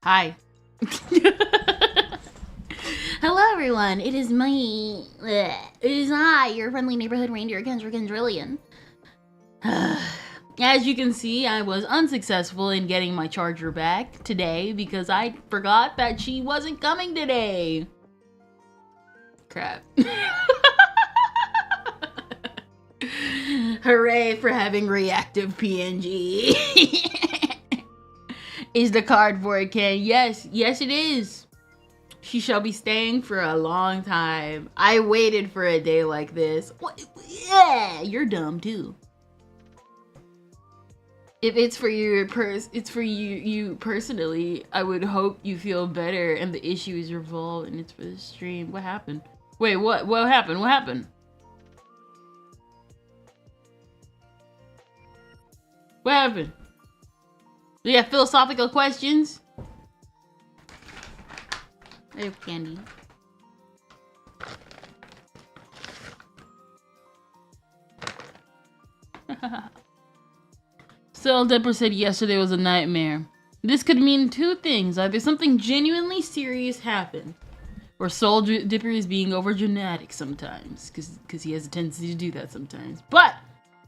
Hi. Hello, everyone. It is me. It is I, your friendly neighborhood reindeer, Kendrillion. As you can see, I was unsuccessful in getting my charger back today because I forgot that she wasn't coming today. Crap. Hooray for having reactive PNG. Is the cardboard can? Yes, it is. She shall be staying for a long time. I waited for a day like this. What? Yeah, you're dumb too. If it's for you, it's for you personally. I would hope you feel better and the issue is resolved and it's for the stream. What happened? Wait, what? What happened? What happened? What happened? Do you have philosophical questions? I have candy. Cell Dipper said yesterday was a nightmare. This could mean two things. Either something genuinely serious happened, or Soul Dipper is being over dramatic sometimes, because he has a tendency to do that sometimes. But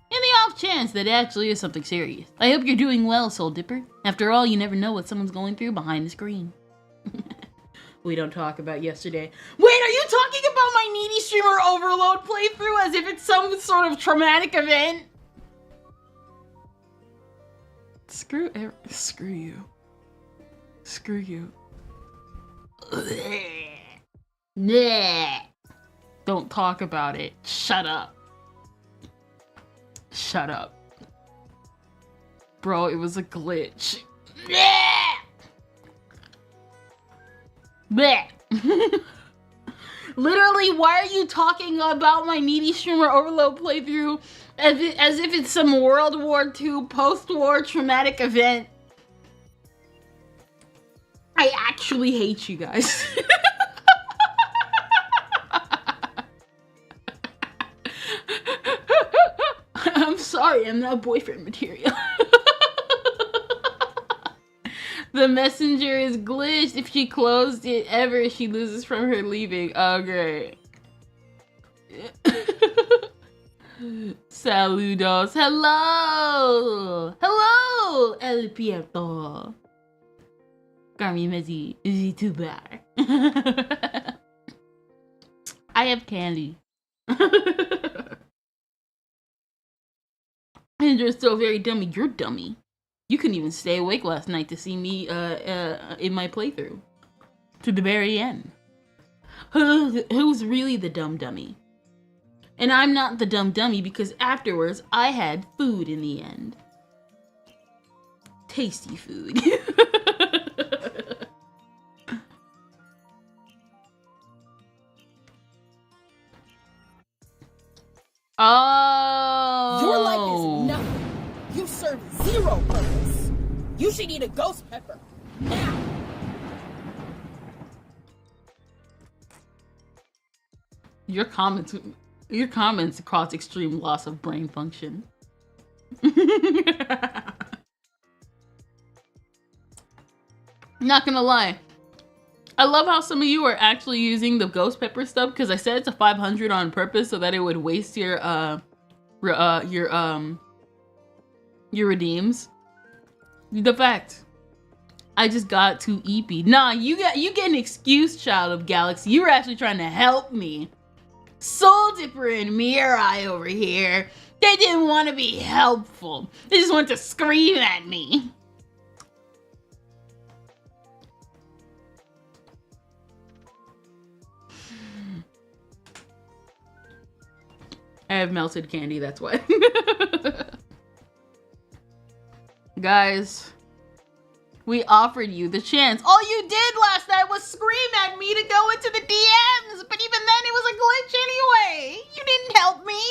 in the off chance that it actually is something serious, I hope you're doing well, Soul Dipper. After all, you never know what someone's going through behind the screen. We don't talk about yesterday. Wait, are you talking about my Needy Streamer Overload playthrough as if it's some sort of traumatic event? Screw you. Screw you. Don't talk about it. Shut up. Shut up. Bro, it was a glitch. Literally, why are you talking about my Needy Streamer Overload playthrough as if it's some World War II post-war traumatic event? I actually hate you guys. I'm sorry, I'm not boyfriend material. The messenger is glitched. If she closed it ever, she loses from her leaving. Oh, great. Saludos. Hello. Hello, El Pierto. Garmi Mezi VTuber. I have candy. And you're still very dummy. You're dummy. You couldn't even stay awake last night to see me in my playthrough. To the very end. Who's really the dumb dummy? And I'm not the dumb dummy because afterwards I had food in the end. Tasty food. Oh. Your life is nothing. You serve zero purpose. You should eat a ghost pepper. Now. Your comments cause extreme loss of brain function. Not gonna lie. I love how some of you are actually using the ghost pepper stuff because I said it's a 500 on purpose so that it would waste your redeems. The fact I just got too eepy. Nah, you get an excuse, Child of Galaxy. You were actually trying to help me. Soul Dipper and Mirai over here, they didn't want to be helpful. They just wanted to scream at me. I have melted candy, that's why. Guys, we offered you the chance. All you did last night was scream at me to go into the DMs, but even then it was a glitch anyway. You didn't help me.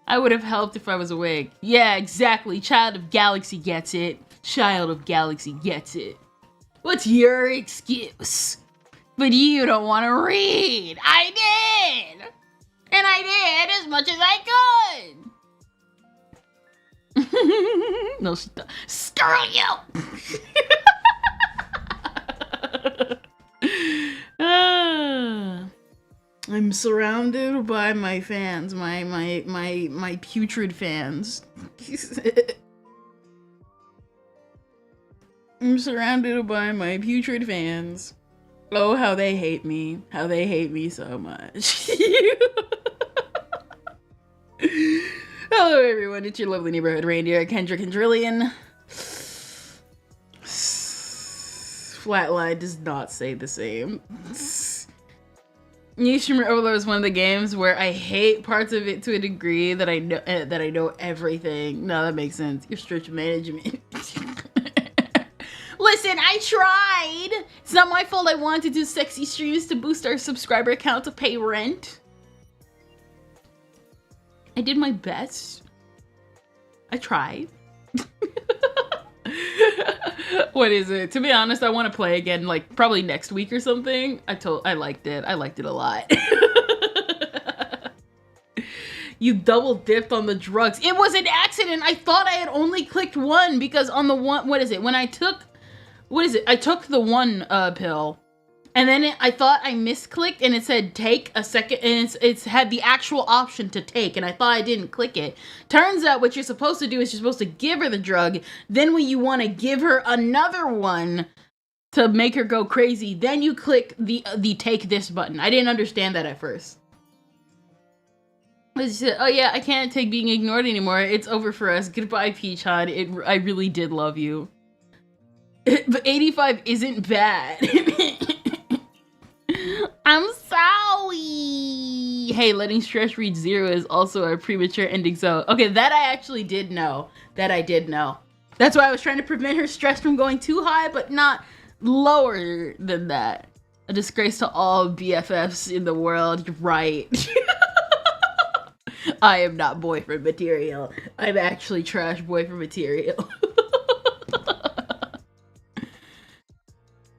I would have helped if I was awake. Yeah, exactly. Child of Galaxy gets it. Child of Galaxy gets it. What's your excuse? But you don't want to read. I did. And I did as much as I could. No, she don't. Screw you! I'm surrounded by my fans, my putrid fans. I'm surrounded by my putrid fans. Oh, how they hate me. How they hate me so much. Hello everyone, it's your lovely neighborhood reindeer, Kendra Kendrillion. Flatline does not say the same. Nishimura Overlord is one of the games where I hate parts of it to a degree that I know everything. No, that makes sense. Your stretch management. Listen, I tried. It's not my fault I wanted to do sexy streams to boost our subscriber count to pay rent. I did my best. I tried. What is it? To be honest, I want to play again, like probably next week or something. I liked it. I liked it a lot. You double dipped on the drugs. It was an accident. I thought I had only clicked one because on the one, what is it? When I took, what is it? I took the one pill. And then I thought I misclicked and it said take a second, and it's had the actual option to take, and I thought I didn't click it. Turns out what you're supposed to do is you're supposed to give her the drug, then when you want to give her another one to make her go crazy, then you click the take this button. I didn't understand that at first. She said, oh yeah, I can't take being ignored anymore. It's over for us. Goodbye, Peach Hon. I really did love you. But 85 isn't bad. I'm sorry. Hey, letting stress reach 0 is also a premature ending zone. Okay, that I actually did know. That I did know. That's why I was trying to prevent her stress from going too high, but not lower than that. A disgrace to all BFFs in the world. You're right. I am not boyfriend material. I'm actually trash boyfriend material.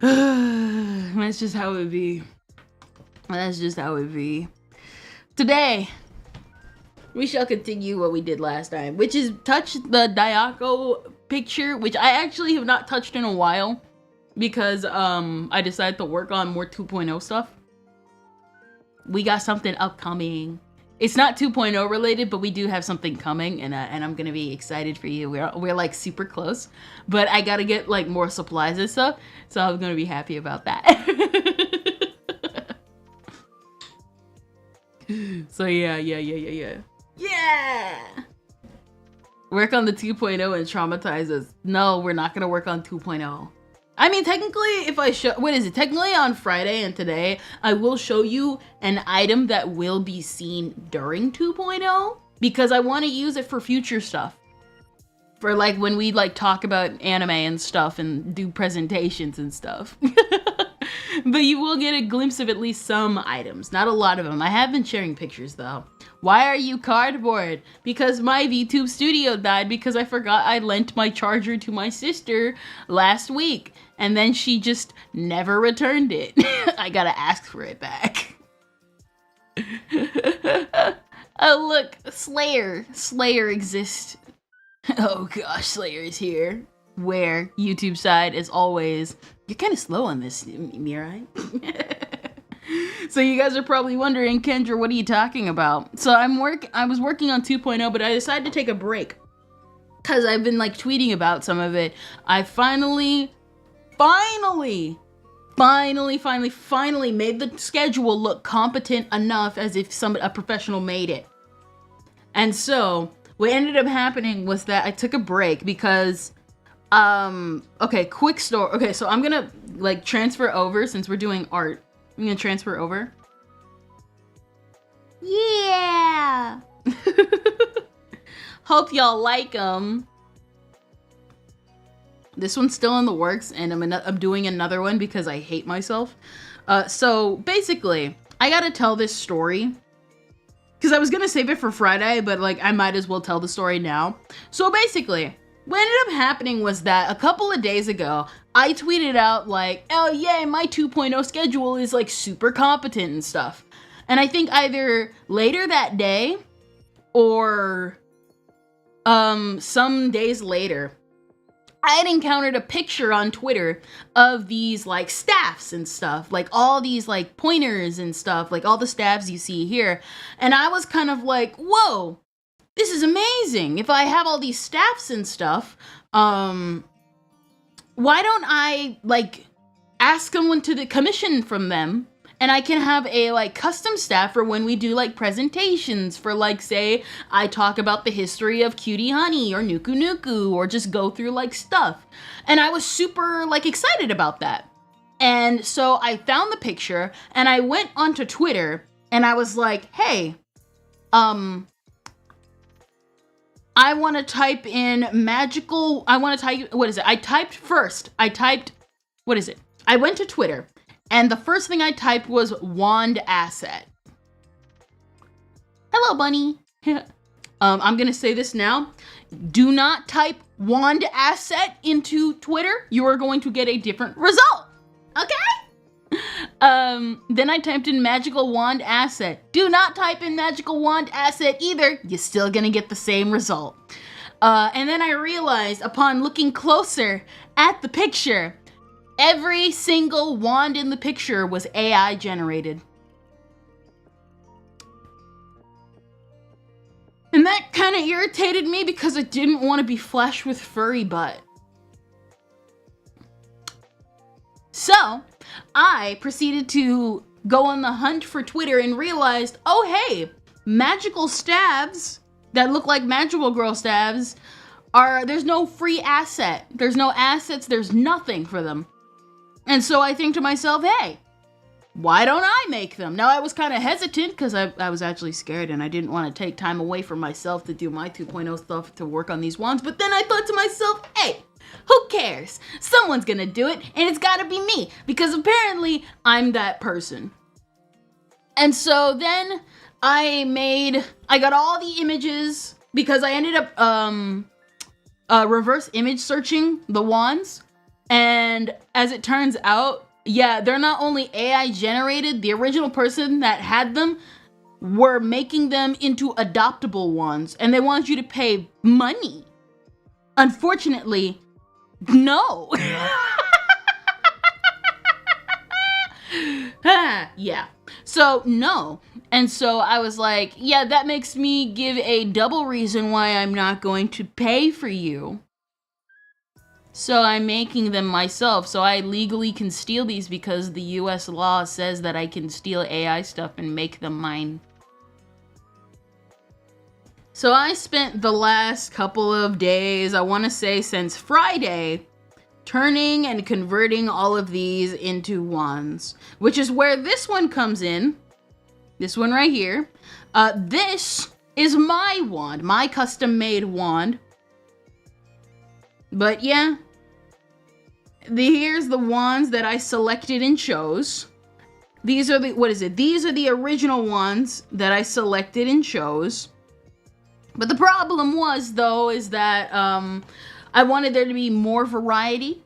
That's just how it be. That's just how it be. Today, we shall continue what we did last time, which is touch the Dayako picture, which I actually have not touched in a while because I decided to work on more 2.0 stuff. We got something upcoming. It's not 2.0 related, but we do have something coming, and I'm gonna be excited for you. We're like super close, but I gotta get like more supplies and stuff, so I'm gonna be happy about that. So yeah. Work on the 2.0 and traumatize us. No, we're not gonna work on 2.0. I mean, technically, if I show, what is it? Technically on Friday and today, I will show you an item that will be seen during 2.0 because I want to use it for future stuff. For like when we like talk about anime and stuff and do presentations and stuff. But you will get a glimpse of at least some items, not a lot of them. I have been sharing pictures though. Why are you cardboard? Because my VTube studio died because I forgot I lent my charger to my sister last week. And then she just never returned it. I gotta ask for it back. Oh look, Slayer. Slayer exists. Oh gosh, Slayer is here. Where YouTube side is always, you're kind of slow on this, Mirai. So you guys are probably wondering, Kendra, what are you talking about? So I was working on 2.0, but I decided to take a break because I've been like tweeting about some of it. I finally made the schedule look competent enough as if a professional made it. And so what ended up happening was that I took a break because okay, quick story. Okay, so I'm gonna like transfer over since we're doing art. I'm gonna transfer over. Yeah. Hope y'all like them. This one's still in the works, and I'm doing another one because I hate myself. So basically, I gotta tell this story because I was gonna save it for Friday, but like I might as well tell the story now. So basically, what ended up happening was that a couple of days ago, I tweeted out like, oh yeah, my 2.0 schedule is like super competent and stuff. And I think either later that day or some days later, I had encountered a picture on Twitter of these like staffs and stuff, like all these like pointers and stuff, like all the staffs you see here. And I was kind of like, whoa, this is amazing. If I have all these staffs and stuff, why don't I like ask someone to commission from them, and I can have a like custom staff for when we do like presentations for like, say, I talk about the history of Cutie Honey or Nuku Nuku, or just go through like stuff. And I was super like excited about that. And so I found the picture and I went onto Twitter and I was like, hey, I want to type in magical, I want to type, what is it? I went to Twitter, and the first thing I typed was wand asset. Hello, bunny. I'm going to say this now. Do not type wand asset into Twitter. You are going to get a different result. Okay? Then I typed in magical wand asset. Do not type in magical wand asset either. You're still going to get the same result. And then I realized upon looking closer at the picture, every single wand in the picture was AI generated. And that kind of irritated me because I didn't want to be flashed with furry butt. So, I proceeded to go on the hunt for Twitter and realized, oh hey, magical stabs that look like magical girl stabs there's no free asset. There's no assets, there's nothing for them. And so I think to myself, hey, why don't I make them? Now I was kind of hesitant because I was actually scared and I didn't want to take time away from myself to do my 2.0 stuff to work on these wands. But then I thought to myself, hey, who cares? Someone's gonna do it and it's gotta be me because apparently I'm that person. And so then I got all the images because I ended up reverse image searching the wands. And as it turns out, yeah, they're not only AI generated, the original person that had them were making them into adoptable ones, and they want you to pay money. Unfortunately, no. Yeah. So, no. And so I was like, yeah, that makes me give a double reason why I'm not going to pay for you. So I'm making them myself, so I legally can steal these because the US law says that I can steal AI stuff and make them mine. So I spent the last couple of days, I want to say since Friday, turning and converting all of these into wands, which is where this one comes in. This one right here. This is my wand, my custom-made wand. But yeah, here's the wands that I selected and chose. These are These are the original ones that I selected and chose. But the problem was, though, is that I wanted there to be more variety.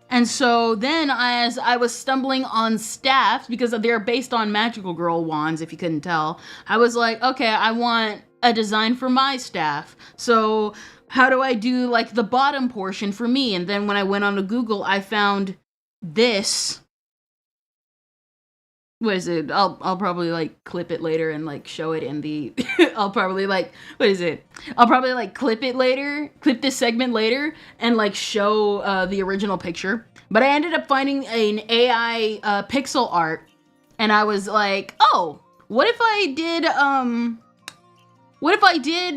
And so then as I was stumbling on staffs, because they're based on magical girl wands, if you couldn't tell, I was like, okay, I want a design for my staff. So how do I do like the bottom portion for me? And then when I went on to Google, I found this. What is it? I'll probably like clip it later and like show it in the I'll probably like clip it later, clip this segment later and like show the original picture. But I ended up finding an AI pixel art, and I was like, "Oh, what if I did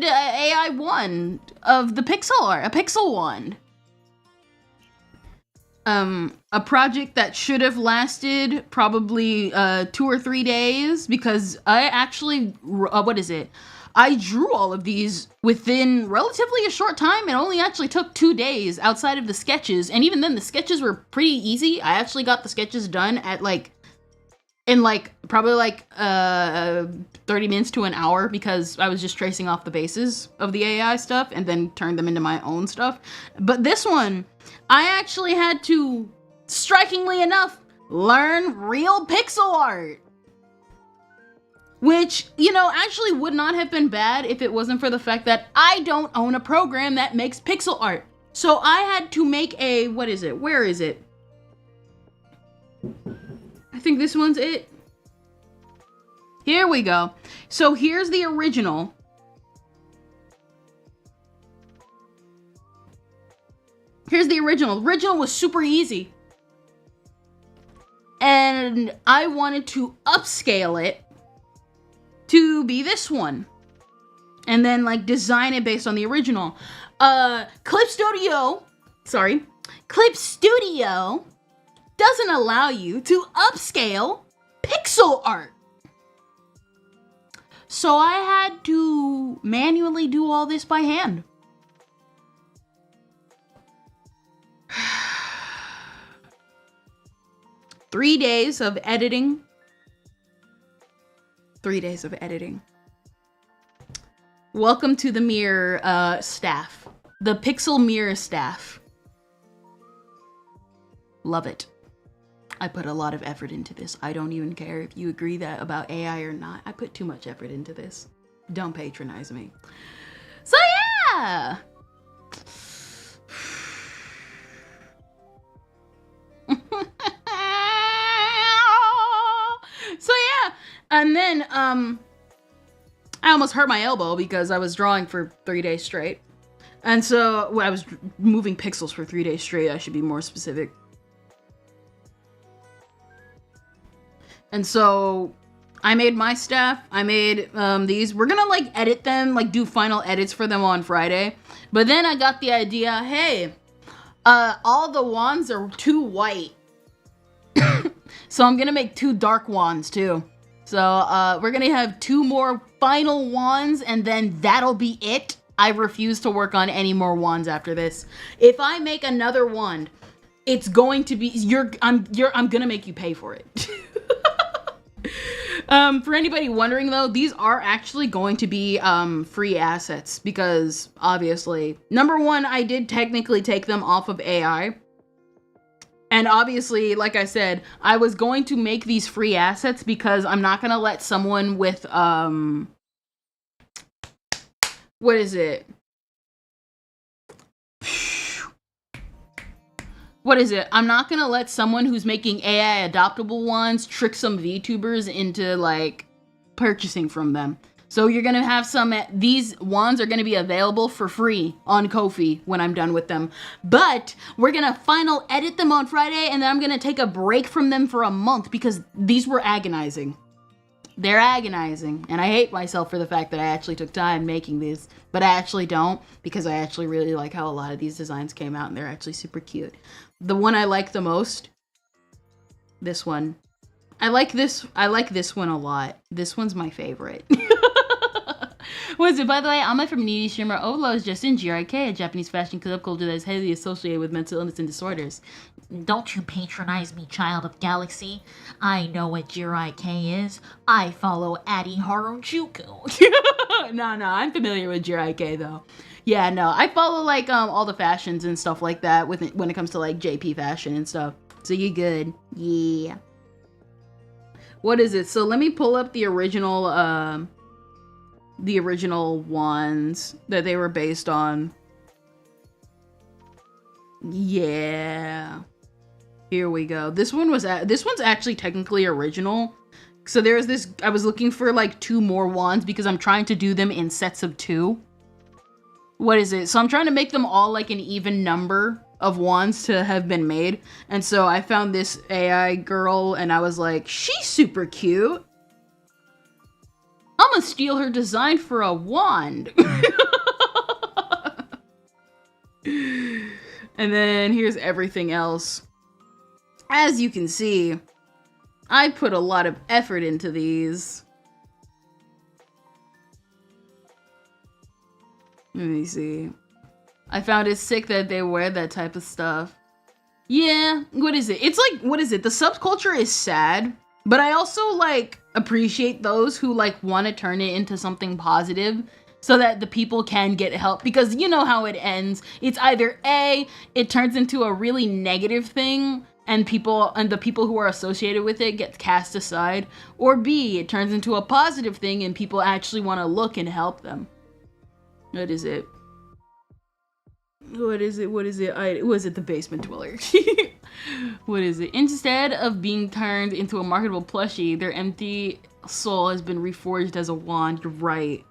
AI wand of the pixel art, a pixel wand?" A project that should have lasted probably 2 or 3 days, because I actually, I drew all of these within relatively a short time. It only actually took 2 days outside of the sketches, and even then the sketches were pretty easy. I actually got the sketches done at probably 30 minutes to an hour, because I was just tracing off the bases of the AI stuff and then turned them into my own stuff. But this one, I actually had to, strikingly enough, learn real pixel art. Which, actually would not have been bad if it wasn't for the fact that I don't own a program that makes pixel art. So I had to make a, what is it? Where is it? I think this one's it. Here we go. So here's the original. Here's the original. The original was super easy. And I wanted to upscale it to be this one. And then like design it based on the original. Clip Studio doesn't allow you to upscale pixel art. So I had to manually do all this by hand. Three days of editing. 3 days of editing. Welcome to the mirror staff. The Pixel Mirror staff. Love it. I put a lot of effort into this. I don't even care if you agree that about AI or not. I put too much effort into this. Don't patronize me. So yeah! So yeah, and then I almost hurt my elbow because I was drawing for 3 days straight. And so I was moving pixels for 3 days straight. I should be more specific. And so I made my staff. I made these. We're gonna like edit them, like do final edits for them on Friday. But then I got the idea, hey, all the wands are too white. So I'm gonna make 2 dark wands too. So we're gonna have 2 more final wands and then that'll be it. I refuse to work on any more wands after this. If I make another wand, it's going to be I'm gonna make you pay for it. For anybody wondering though, these are actually going to be free assets because obviously, number one, I did technically take them off of AI. And obviously, like I said, I was going to make these free assets because I'm not gonna let someone with what is it? What is it? I'm not gonna let someone who's making AI adoptable ones trick some VTubers into like purchasing from them. So you're gonna have these wands are gonna be available for free on Ko-fi when I'm done with them. But we're gonna final edit them on Friday and then I'm gonna take a break from them for a month because these were agonizing. They're agonizing. And I hate myself for the fact that I actually took time making these. But I actually don't because I actually really like how a lot of these designs came out and they're actually super cute. The one I like the most, this one. I like this one a lot. This one's my favorite. What is it? By the way, I'm from Needy Shimmer. Olo is just in GRK, a Japanese fashion club culture that is heavily associated with mental illness and disorders. Don't you patronize me, child of Galaxy. I know what GRIK is. I follow Adi Harajuku. No, I'm familiar with GRIK though. Yeah, no, I follow like all the fashions and stuff like that when it comes to like JP fashion and stuff. So you're good. Yeah. What is it? So let me pull up the original ones that they were based on. Yeah. Here we go. This one's actually technically original. So there's this, I was looking for like 2 more wands because I'm trying to do them in sets of 2. What is it? So I'm trying to make them all like an even number of wands to have been made. And so I found this AI girl and I was like, she's super cute. I'm gonna steal her design for a wand. And then here's everything else. As you can see, I put a lot of effort into these. Let me see. I found it sick that they wear that type of stuff. Yeah, what is it? It's like, what is it? The subculture is sad, but I also like appreciate those who like want to turn it into something positive so that the people can get help, because you know how it ends. It's either A, it turns into a really negative thing and the people who are associated with it get cast aside, or B, it turns into a positive thing and people actually want to look and help them. What is it? What is it? Was it the basement dweller? What is it? Instead of being turned into a marketable plushie, their empty soul has been reforged as a wand. You're right.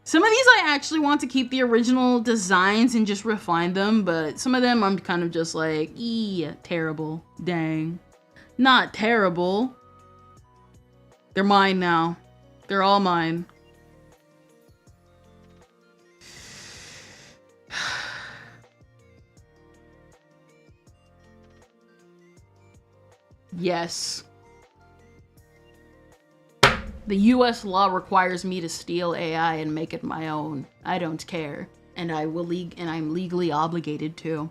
Some of these I actually want to keep the original designs and just refine them, but some of them I'm kind of just like, terrible. Dang. Not terrible. They're mine now. They're all mine. Yes. The US law requires me to steal AI and make it my own. I don't care. And I'm legally obligated to.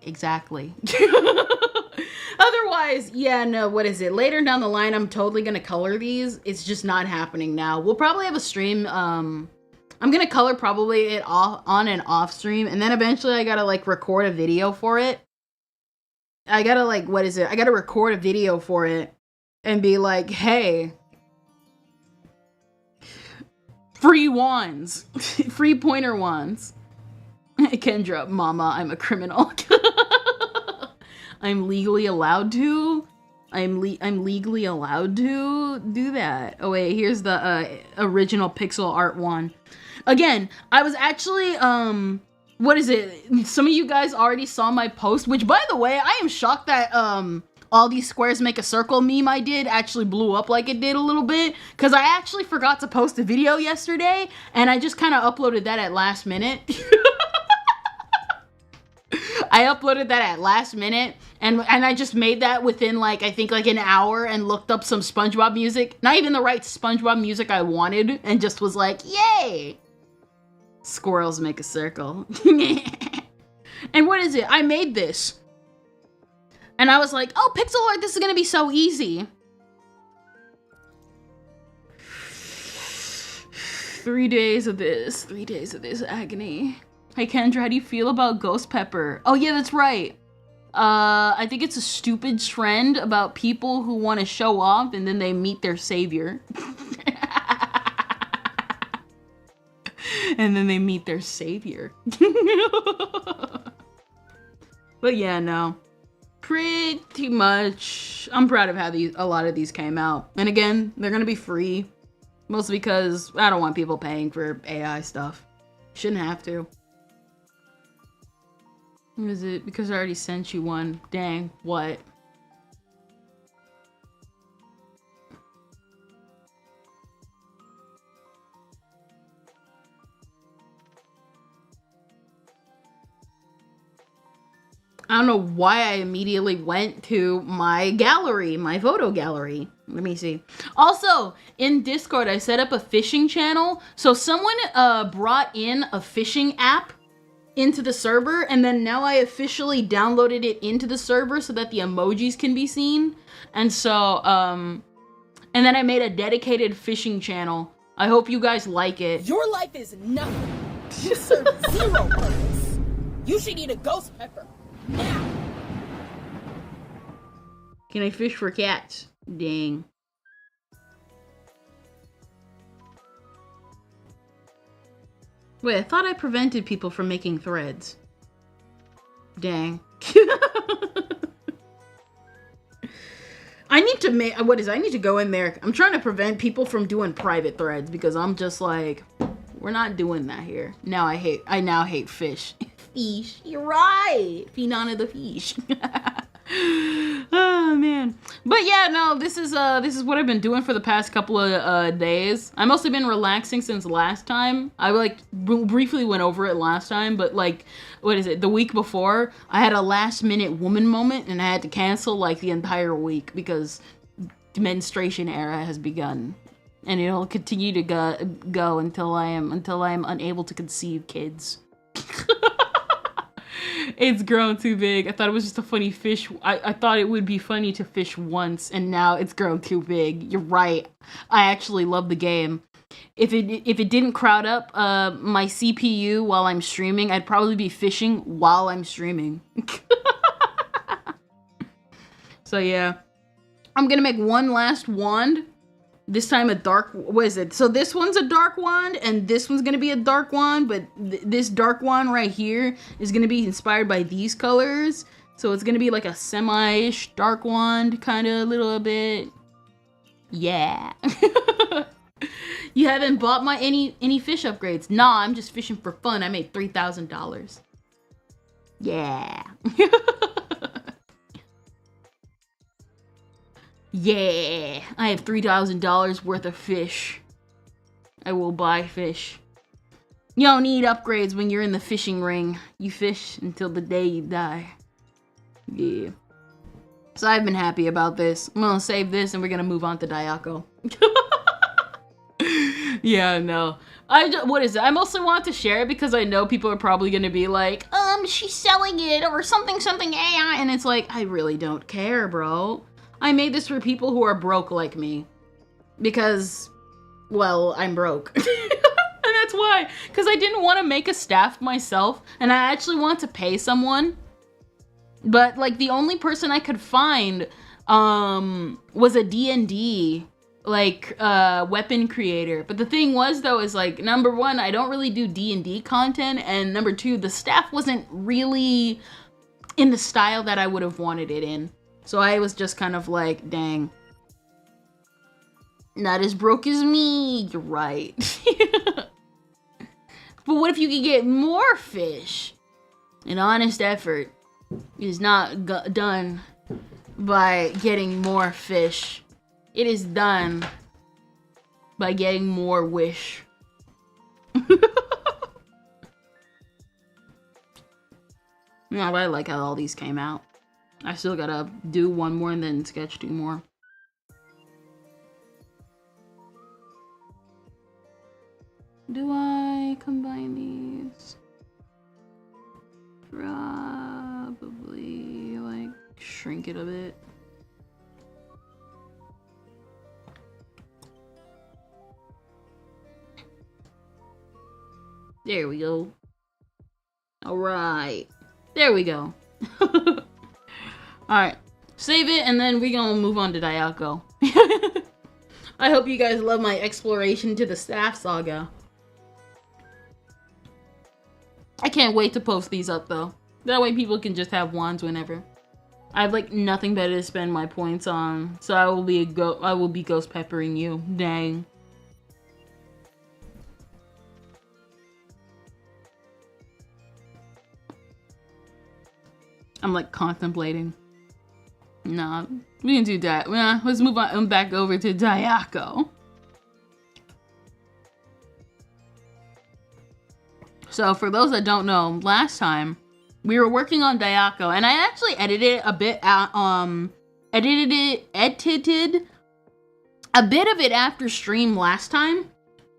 Exactly. Otherwise, yeah, no, what is it? Later down the line, I'm totally gonna color these. It's just not happening now. We'll probably have a stream, I'm gonna color probably it off on and off stream, and then eventually I gotta like record a video for it. I gotta like, what is it? I gotta record a video for it and be like, hey, free wands, free pointer wands. Kendra, mama, I'm a criminal. I'm legally allowed to. I'm legally allowed to do that. Oh wait, here's the original pixel art one. Again, I was actually what is it? Some of you guys already saw my post, which by the way, I am shocked that all these squares make a circle meme I did actually blew up like it did a little bit, because I actually forgot to post a video yesterday and I just kind of uploaded that at last minute. I uploaded that at last minute and I just made that within like, I think like an hour, and looked up some SpongeBob music. Not even the right SpongeBob music I wanted, and just was like, yay! Squirrels make a circle. And what is it? I made this. And I was like, oh, pixel art, this is gonna be so easy. 3 days of this. 3 days of this agony. Hey Kendra, how do you feel about Ghost Pepper? Oh yeah, that's right. I think it's a stupid trend about people who want to show off and then they meet their savior. And then they meet their savior. But yeah, no. Pretty much. I'm proud of how a lot of these came out. And again, they're gonna be free. Mostly because I don't want people paying for AI stuff. Shouldn't have to. Is it because I already sent you one? Dang, what? I don't know why I immediately went to my gallery, my photo gallery. Let me see. Also, in Discord, I set up a fishing channel. So someone brought in a fishing app into the server, and then now I officially downloaded it into the server so that the emojis can be seen. And so, and then I made a dedicated fishing channel. I hope you guys like it. Your life is nothing. You serve zero purpose. You should eat a ghost pepper. Now. Can I fish for cats? Dang. Wait, I thought I prevented people from making threads. Dang. I need to make, I need to go in there. I'm trying to prevent people from doing private threads because I'm just like, we're not doing that here. I now hate fish. Fish, you're right. Finana the fish. Oh man. But yeah, no, this is what I've been doing for the past couple of days. I've mostly been relaxing since last time. I like briefly went over it last time, but like, what is it? The week before, I had a last minute woman moment and I had to cancel like the entire week because menstruation era has begun. And it'll continue to go until I am unable to conceive kids. It's grown too big. I thought it was just a funny fish. I thought it would be funny to fish once, and now it's grown too big. You're right. I actually love the game. If it didn't crowd up my CPU while I'm streaming, I'd probably be fishing while I'm streaming. So yeah. I'm gonna make one last wand. This time a dark, what is it? So this one's a dark wand, and this one's gonna be a dark wand, but this dark wand right here is gonna be inspired by these colors. So it's gonna be like a semi-ish dark wand, kind of a little bit. Yeah. You haven't bought my any fish upgrades? Nah, I'm just fishing for fun. I made $3,000. Yeah. Yeah, I have $3,000 worth of fish. I will buy fish. You don't need upgrades when you're in the fishing ring. You fish until the day you die. Yeah. So I've been happy about this. I'm gonna save this and we're gonna move on to Dayako. Yeah, no. What is it? I mostly want to share it because I know people are probably gonna be like, she's selling it or something AI, and it's like, I really don't care, bro. I made this for people who are broke like me. Because, well, I'm broke. And that's why. Because I didn't want to make a staff myself. And I actually want to pay someone. But, like, the only person I could find was a D&D, like, weapon creator. But the thing was, though, is, like, number one, I don't really do D&D content. And number two, the staff wasn't really in the style that I would have wanted it in. So I was just kind of like, dang. Not as broke as me. You're right. But what if you could get more fish? An honest effort is not done by getting more fish. It is done by getting more wish. Yeah, but I like how all these came out. I still gotta do one more and then sketch 2 more. Do I combine these? Probably, like, shrink it a bit. There we go. Alright. There we go. Alright, save it, and then we're gonna move on to Dayako. I hope you guys love my exploration to the staff saga. I can't wait to post these up, though. That way people can just have wands whenever. I have, like, nothing better to spend my points on, so I will be ghost peppering you. Dang. I'm, like, contemplating. Nah, we can do that. Nah, let's move on back over to Dayako. So for those that don't know, last time we were working on Dayako, and I actually edited a bit edited a bit of it after stream last time.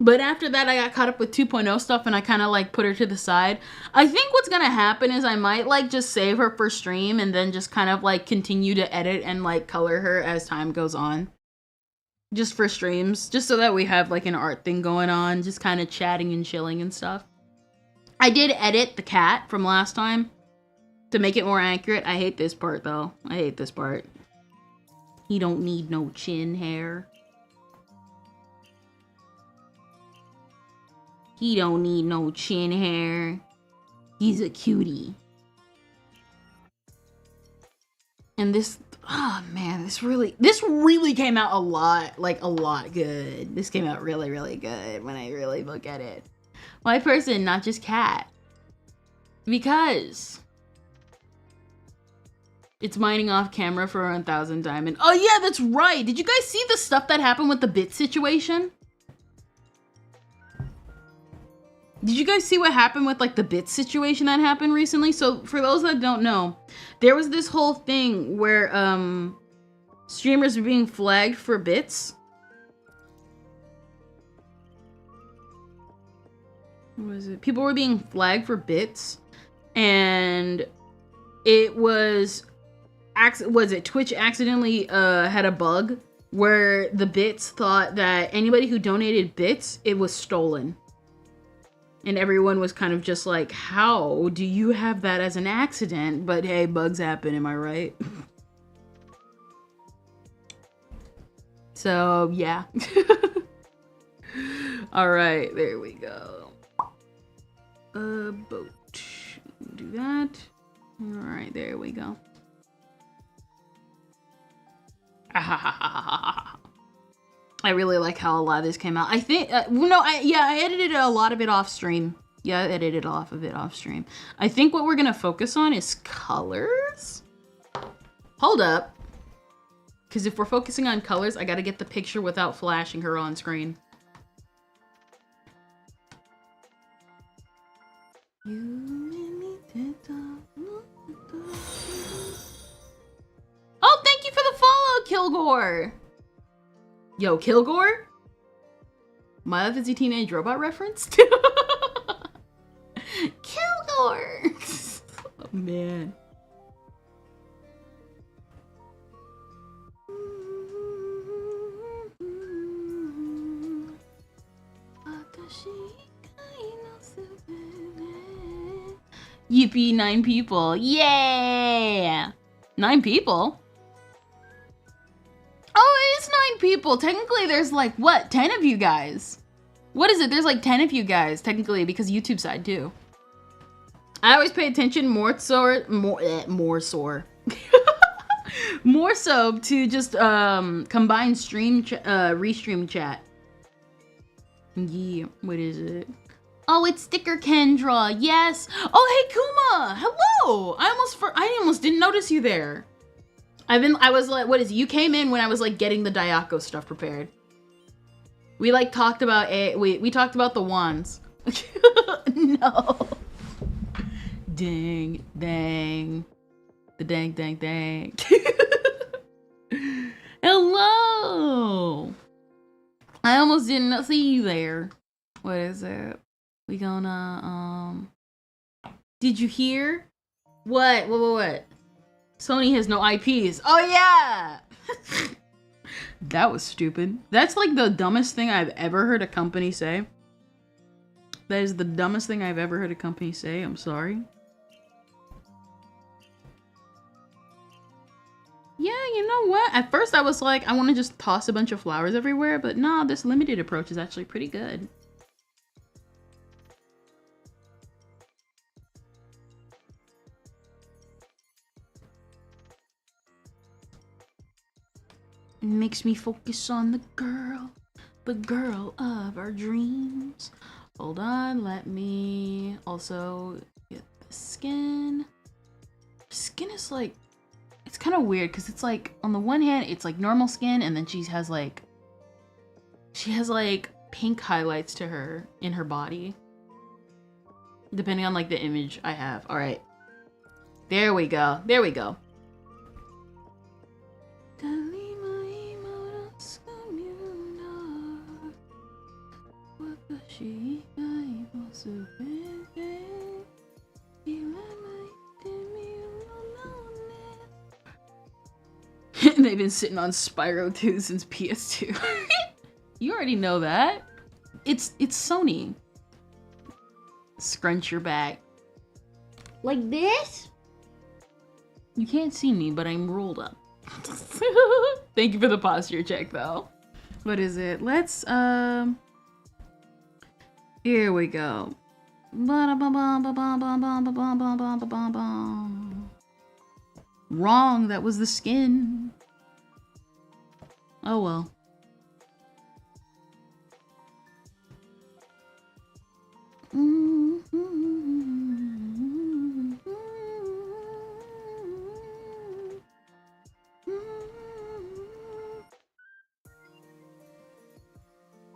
But after that, I got caught up with 2.0 stuff and I kind of like put her to the side. I think what's going to happen is I might like just save her for stream and then just kind of like continue to edit and like color her as time goes on. Just for streams. Just so that we have like an art thing going on. Just kind of chatting and chilling and stuff. I did edit the cat from last time to make it more accurate. I hate this part though. I hate this part. He don't need no chin hair. He don't need no chin hair. He's a cutie. And this, oh man, this really came out a lot good. This came out really, really good when I really look at it. Why person, not just cat? Because it's mining off camera for 1,000 diamond. Oh yeah, that's right. Did you guys see the stuff that happened with the bit situation? Did you guys see what happened with like the bits situation that happened recently? So for those that don't know, there was this whole thing where streamers were being flagged for bits. What was it? People were being flagged for bits, and it was Twitch accidentally had a bug where the bits thought that anybody who donated bits, it was stolen. And everyone was kind of just like, how do you have that as an accident? But hey, bugs happen, am I right? So yeah. All right, there we go. Boat. Do that. All right, there we go. I really like how a lot of this came out. I think, I edited a lot of it off stream. Yeah, I edited off of it off stream. I think what we're gonna focus on is colors. Hold up. Because if we're focusing on colors, I gotta get the picture without flashing her on screen. Oh, thank you for the follow, Kilgore! Yo, Kilgore? My Life as a Teenage Robot reference? Kilgore! Oh, man. Yippee, 9 people. Yeah! 9 people? Oh, it is 9 people. Technically, there's like, what, 10 of you guys? What is it? There's like 10 of you guys, technically, because YouTube side too. I always pay attention more so to just combine stream, restream chat. Yeah, what is it? Oh, it's Sticker Kendra. Yes. Oh, hey Kuma. Hello. I almost didn't notice you there. I was like, what is it? You came in when I was like getting the Dayako stuff prepared. We like talked about we talked about the wands. No. Dang, dang. The dang, dang, dang. Hello. I almost didn't see you there. What is it? We gonna, did you hear? What? Sony has no IPs. Oh, yeah! That was stupid. That's like the dumbest thing I've ever heard a company say. That is the dumbest thing I've ever heard a company say. I'm sorry. Yeah, you know what? At first I was like, I want to just toss a bunch of flowers everywhere, but nah, this limited approach is actually pretty good. It makes me focus on the girl of our dreams. Hold on, let me also get the skin. Skin is like, it's kind of weird because it's like, on the one hand, it's like normal skin, and then she has like pink highlights to her in her body. Depending on like the image I have. All right. There we go. There we go. They've been sitting on Spyro 2 since PS2. You already know that. It's Sony. Scrunch your back. Like this? You can't see me, but I'm rolled up. Thank you for the posture check, though. What is it? Let's, here we go. Wrong, that was the skin. Oh well.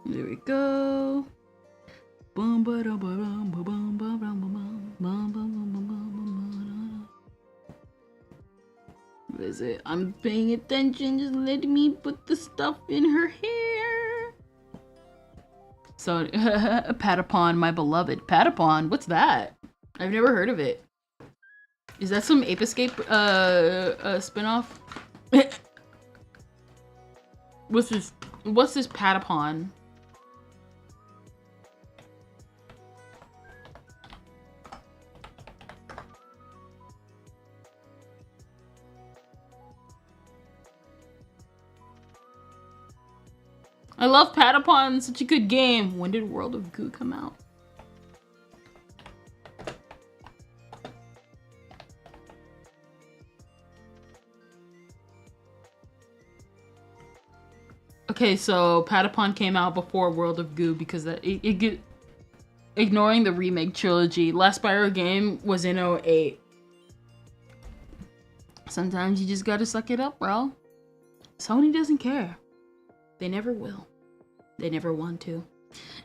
There we go. What is it? I'm paying attention. Just let me put the stuff in her hair. So, Patapon, my beloved. Patapon? What's that? I've never heard of it. Is that some Ape Escape spinoff? What's this Patapon? I love Patapon, such a good game. When did World of Goo come out? Okay, so Patapon came out before World of Goo because ignoring the remake trilogy. Last Spyro game was in 08. Sometimes you just gotta suck it up, bro. Sony doesn't care. They never will. They never want to.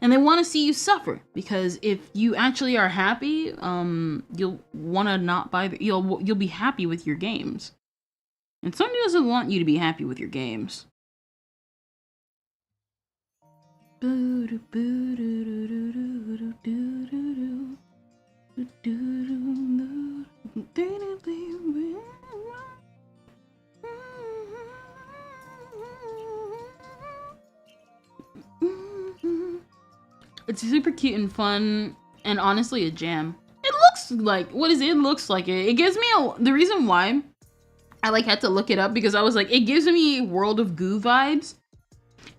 And they want to see you suffer, because if you actually are happy, you'll want to not buy you'll be happy with your games. And Sony doesn't want you to be happy with your games. It's super cute and fun, and honestly a jam. It looks like, what is it? It looks like it. It gives me the reason why I like had to look it up, because I was like, it gives me World of Goo vibes.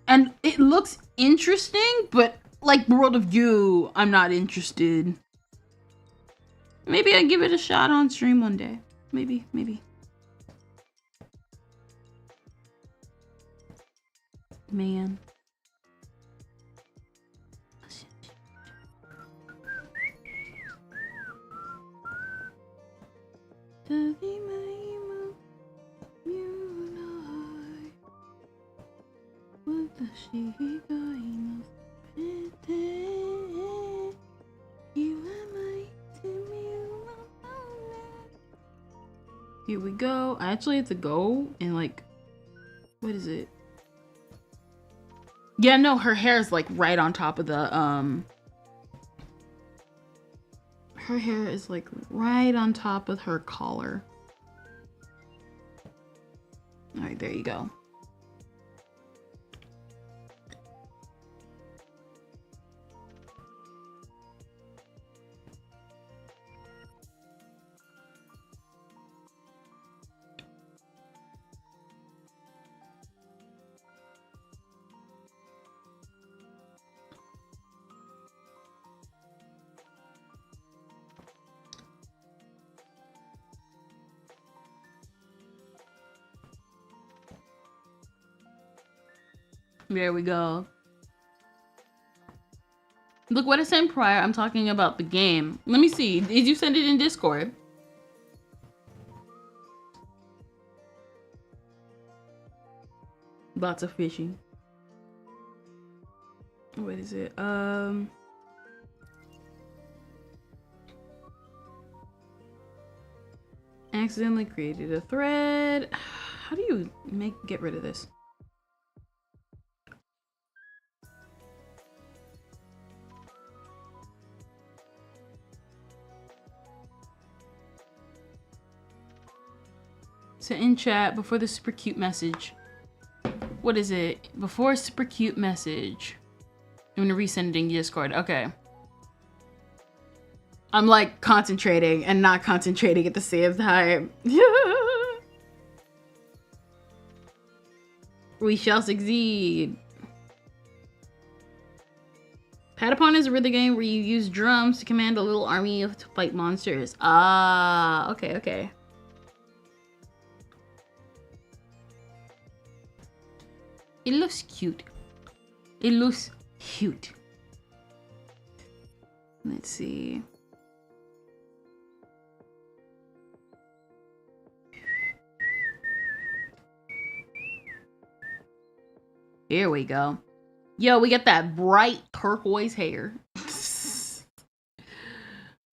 And it looks interesting, but like World of Goo, I'm not interested. Maybe I give it a shot on stream one day. Maybe. Man. Here we go. I actually have to go and like, what is it? Yeah, no, her hair is like right on top of the, her hair is like right on top of her collar. All right, there you go. There we go. Look what I sent prior. I'm talking about the game. Let me see. Did you send it in Discord? Lots of fishing. What is it? Accidentally created a thread. How do you get rid of this? So in chat before the super cute message. What is it? Before super cute message. I'm gonna resend it in Discord. Okay. I'm like concentrating and not concentrating at the same time. We shall succeed. Patapon is a rhythm game where you use drums to command a little army to fight monsters. Ah, okay. It looks cute. It looks cute. Let's see. Here we go. Yo, we got that bright turquoise hair.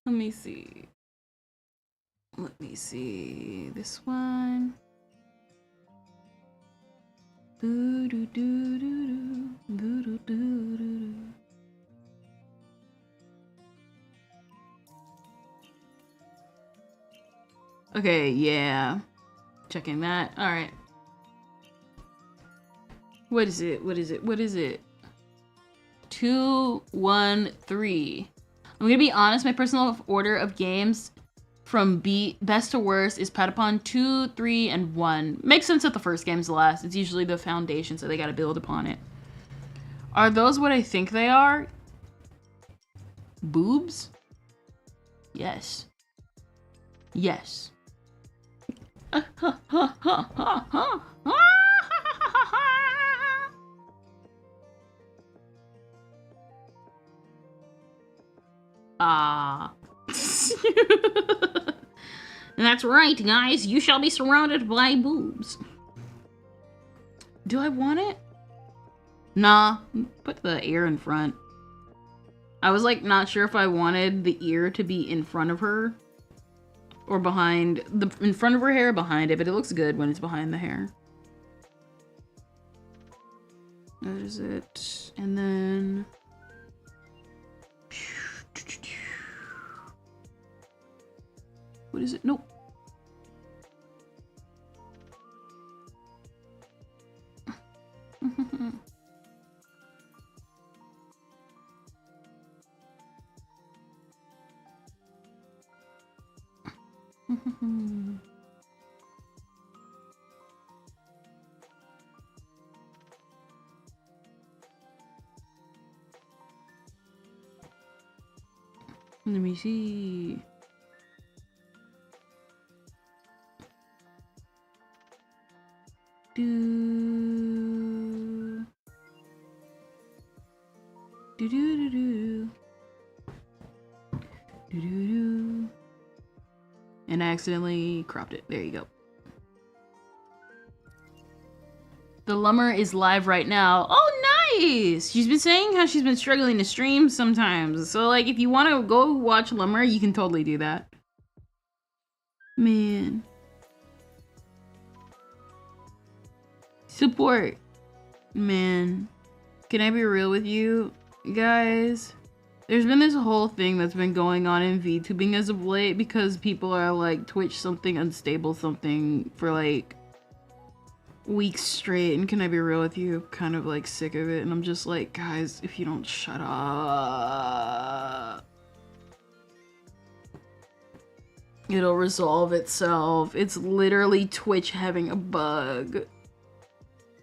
Let me see. This one. Okay, yeah. Checking that. All right. What is it? 2, 1, 3. I'm gonna be honest, my personal order of games from best to worst is Patapon 2, 3, and 1. Makes sense that the first game's the last. It's usually the foundation, so they gotta build upon it. Are those what I think they are? Boobs? Yes. Yes. Ah. That's right, guys. You shall be surrounded by boobs. Do I want it? Nah. Put the ear in front. I was like not sure if I wanted the ear to be in front of her or behind in front of her hair, behind it, but it looks good when it's behind the hair. That is it. And then what is it? Nope. Let me see. Do do do do do do do, and I accidentally cropped it. There you go. The Lumber is live right now. Oh, nice! She's been saying how she's been struggling to stream sometimes. So, like, if you want to go watch Lumber, you can totally do that. Man. Support. Man. Can I be real with you, guys? There's been this whole thing that's been going on in VTubing as of late because people are, like, Twitch something, unstable something for, like, weeks straight, and can I be real with you, kind of like sick of it, and I'm just like, guys, if you don't shut up, it'll resolve itself. It's literally Twitch having a bug,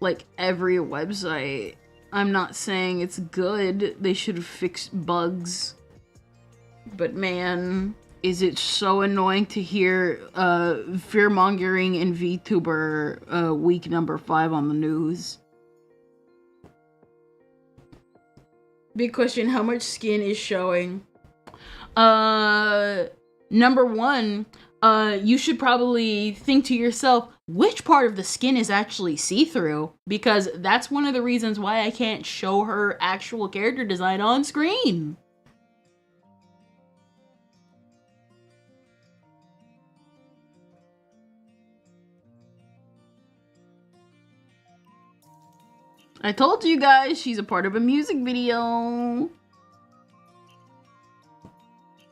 like every website. I'm not saying it's good, they should fix bugs, but man, is it so annoying to hear fear-mongering in VTuber week number 5 on the news. Big question, how much skin is showing? Number 1, you should probably think to yourself, which part of the skin is actually see-through? Because that's one of the reasons why I can't show her actual character design on screen. I told you guys, she's a part of a music video.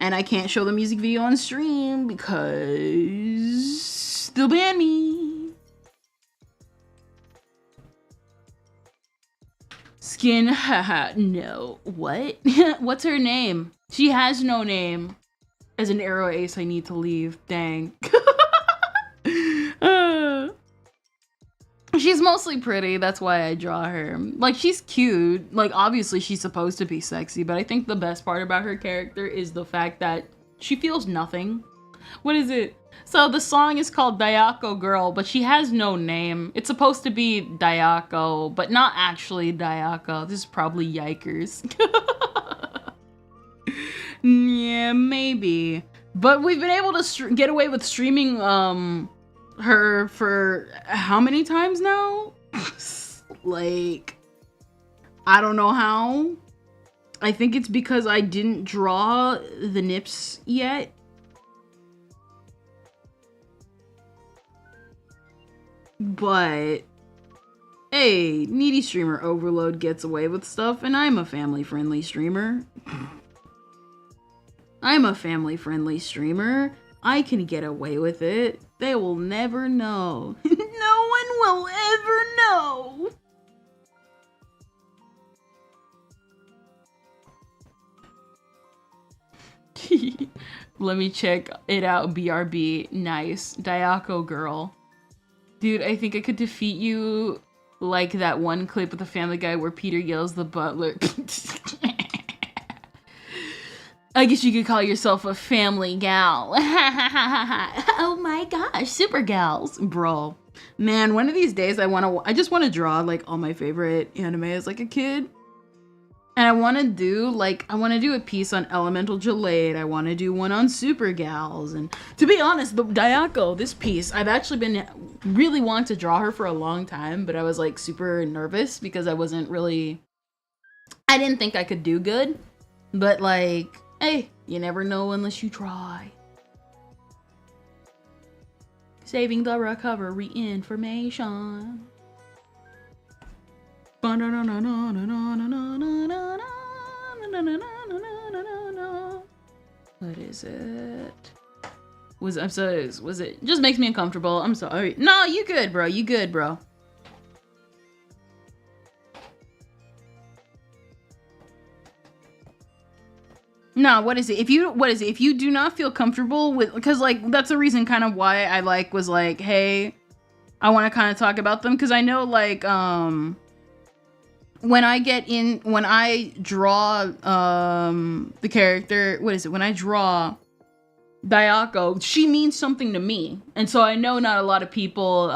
And I can't show the music video on stream because they'll ban me. Skin, haha, no. What? What's her name? She has no name. As an arrow ace, I need to leave. Dang. She's mostly pretty, that's why I draw her. Like, she's cute. Like, obviously she's supposed to be sexy, but I think the best part about her character is the fact that she feels nothing. What is it? So the song is called Dayako Girl, but she has no name. It's supposed to be Dayako, but not actually Dayako. This is probably Yikers. Yeah, maybe. But we've been able to get away with streaming, her for how many times now? Like, I don't know how. I think it's because I didn't draw the nips yet. But hey, needy streamer overload gets away with stuff, and I'm a family-friendly streamer. I'm a family-friendly streamer. I can get away with it. They will never know. No one will ever know. Let me check it out, BRB. Nice. Dayako Girl. Dude, I think I could defeat you like that one clip with the Family Guy where Peter yells the butler. I guess you could call yourself a family gal. Oh my gosh, super gals, bro. Man, one of these days I just want to draw like all my favorite anime as like a kid. And I want to do a piece on Elemental Jaleid. I want to do one on Super Gals. And to be honest, the Dayako, this piece, I've actually been really wanting to draw her for a long time, but I was like super nervous because I didn't think I could do good. But like, hey, you never know unless you try. Saving the recovery information. What is it? Was it just makes me uncomfortable? I'm sorry. No, you good, bro. You good, bro. No, what is it? If you do not feel comfortable with, because like that's the reason kind of why I was like, hey, I want to kind of talk about them, because I know like when I draw the character, when I draw Dayako, she means something to me. And so I know not a lot of people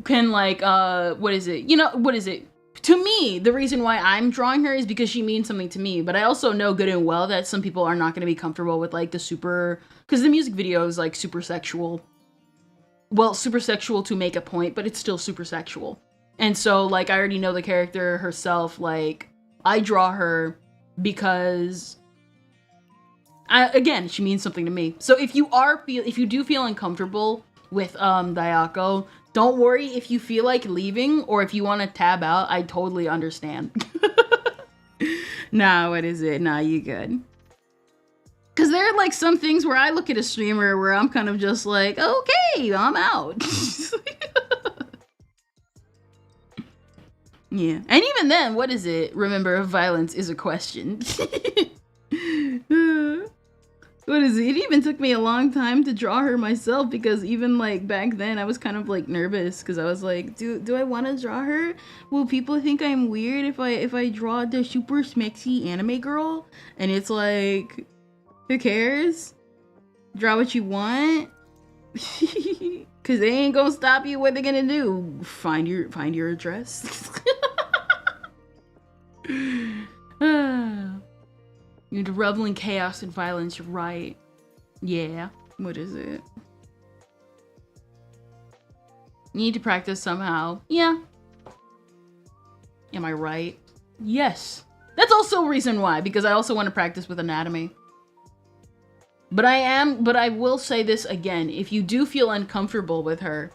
can like to me, the reason why I'm drawing her is because she means something to me. But I also know good and well that some people are not going to be comfortable with like because the music video is like super sexual. Well, super sexual to make a point, but it's still super sexual. And so, like, I already know the character herself. Like, I draw her because, again, she means something to me. So if you do feel uncomfortable with Dayako, don't worry if you feel like leaving or if you want to tab out. I totally understand. Nah, what is it? Nah, you good. Because there are like some things where I look at a streamer where I'm kind of just like, okay, I'm out. Yeah. And even then, what is it? Remember, violence is a question. What is it? It even took me a long time to draw her myself, because even like back then I was kind of like nervous because I was like, do I want to draw her? Will people think I'm weird if I draw the super smexy anime girl? And it's like, who cares? Draw what you want. Cause they ain't gonna stop you. What they gonna do? Find your address. You're reveling chaos and violence. You're right. Yeah. What is it? Need to practice somehow. Yeah. Am I right? Yes. That's also a reason why, because I also want to practice with anatomy. But I will say this again. If you do feel uncomfortable with her,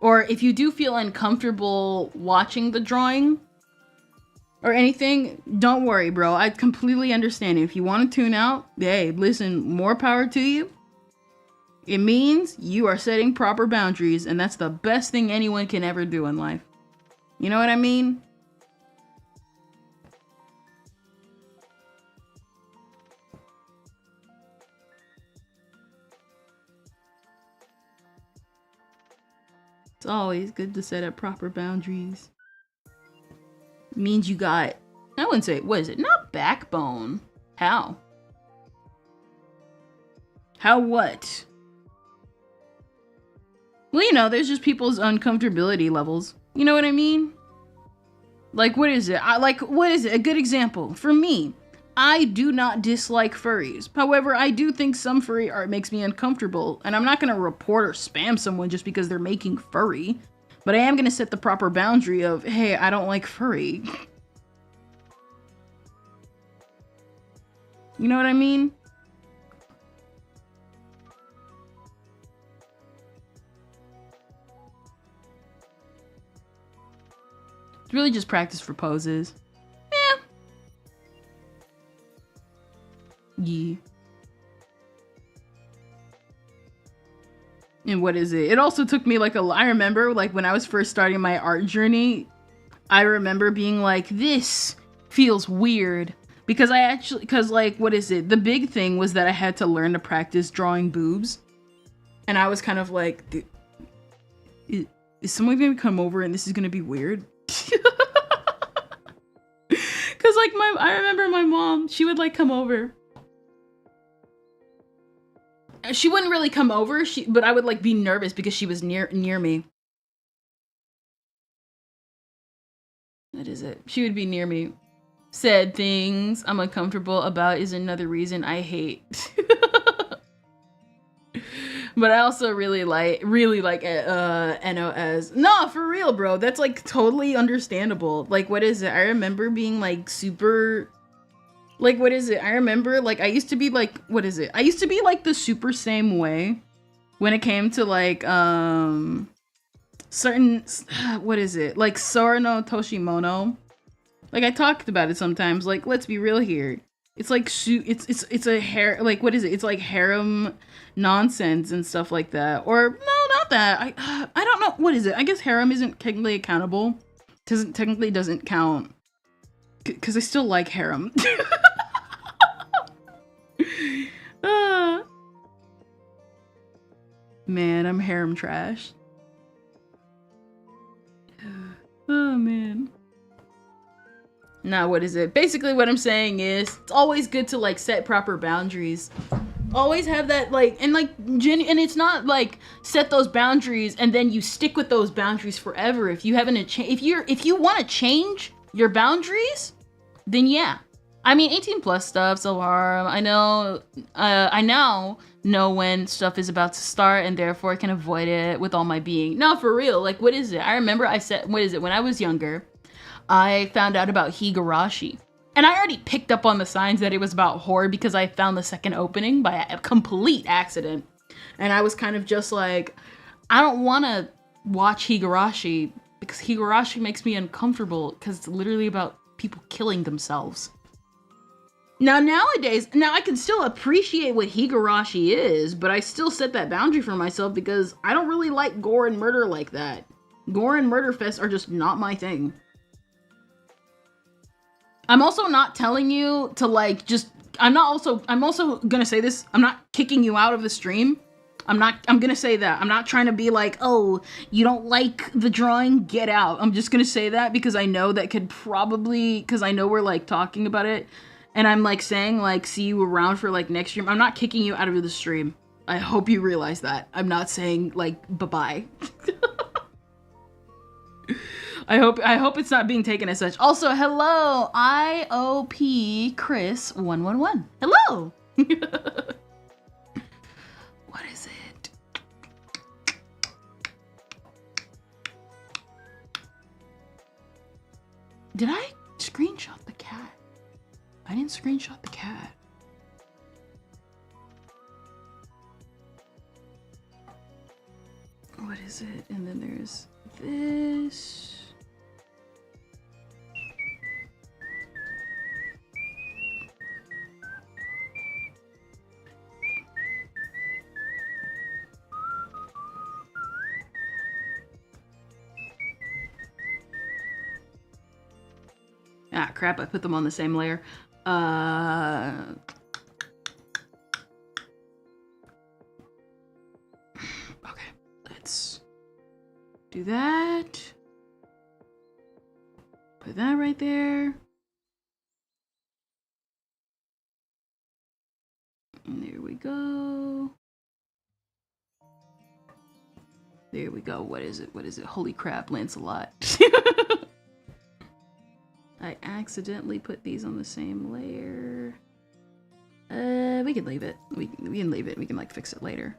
or if you do feel uncomfortable watching the drawing or anything, don't worry, bro. I completely understand. If you want to tune out, hey, listen, more power to you. It means you are setting proper boundaries, and that's the best thing anyone can ever do in life. You know what I mean? It's always good to set up proper boundaries. It means you got, I wouldn't say, what is it? Not backbone. How? How what? Well, you know, there's just people's uncomfortability levels. You know what I mean? Like, what is it? What is it? A good example. For me, I do not dislike furries. However, I do think some furry art makes me uncomfortable, and I'm not going to report or spam someone just because they're making furry, but I am going to set the proper boundary of, hey, I don't like furry. You know what I mean? It's really just practice for poses. Yeah. And what is it? It also took me like I remember like when I was first starting my art journey, I remember being like, this feels weird. Because like, what is it? The big thing was that I had to learn to practice drawing boobs. And I was kind of like, is someone gonna come over and this is gonna be weird? Cause like I remember my mom, she would like come over. She wouldn't really come over, but I would like be nervous because she was near me. What is it? She would be near me. Said things I'm uncomfortable about is another reason I hate. But I also really like NOS. No, for real, bro. That's like totally understandable. Like, what is it? I remember being like super. Like, what is it? I remember like I used to be like, what is it? I used to be like the super same way when it came to like certain, what is it? Like Sora no Toshimono. Like I talked about it sometimes. Like, let's be real here. It's like it's a hair, like what is it? It's like harem nonsense and stuff like that. Or no, not that. I don't know, what is it? I guess harem isn't technically accountable. Technically doesn't count. Cause I still like harem. Man, I'm harem trash. Oh man. Now, what is it? Basically what I'm saying is it's always good to like set proper boundaries. Always have that like, and like and it's not like set those boundaries and then you stick with those boundaries forever. If you haven't if you want to change your boundaries, then yeah. I mean, 18 plus stuff's alarm. I know, I now know when stuff is about to start and therefore I can avoid it with all my being. No, for real. Like, what is it? I remember I said, what is it? When I was younger, I found out about Higurashi. And I already picked up on the signs that it was about horror because I found the second opening by a complete accident. And I was kind of just like, I don't want to watch Higurashi because Higurashi makes me uncomfortable because it's literally about people killing themselves. Now, nowadays, I can still appreciate what Higurashi is, but I still set that boundary for myself because I don't really like gore and murder like that. Gore and murder fests are just not my thing. I'm also not telling you to like just, I'm also gonna say this, I'm not kicking you out of the stream. I'm gonna say that. I'm not trying to be like, oh, you don't like the drawing, get out. I'm just gonna say that because I know that could probably, because I know we're like talking about it. And I'm like saying like, see you around for like next stream. I'm not kicking you out of the stream. I hope you realize that. I'm not saying like, bye-bye. I hope it's not being taken as such. Also, hello, IOP Chris 111. Hello. What is it? Did I screenshot the cat? I didn't screenshot the cat. What is it? And then there's this. Ah, crap, I put them on the same layer. Okay, let's do that. Put that right there. And there we go. There we go. What is it? What is it? Holy crap, Lancelot. I accidentally put these on the same layer. We can leave it. We can leave it. We can like fix it later.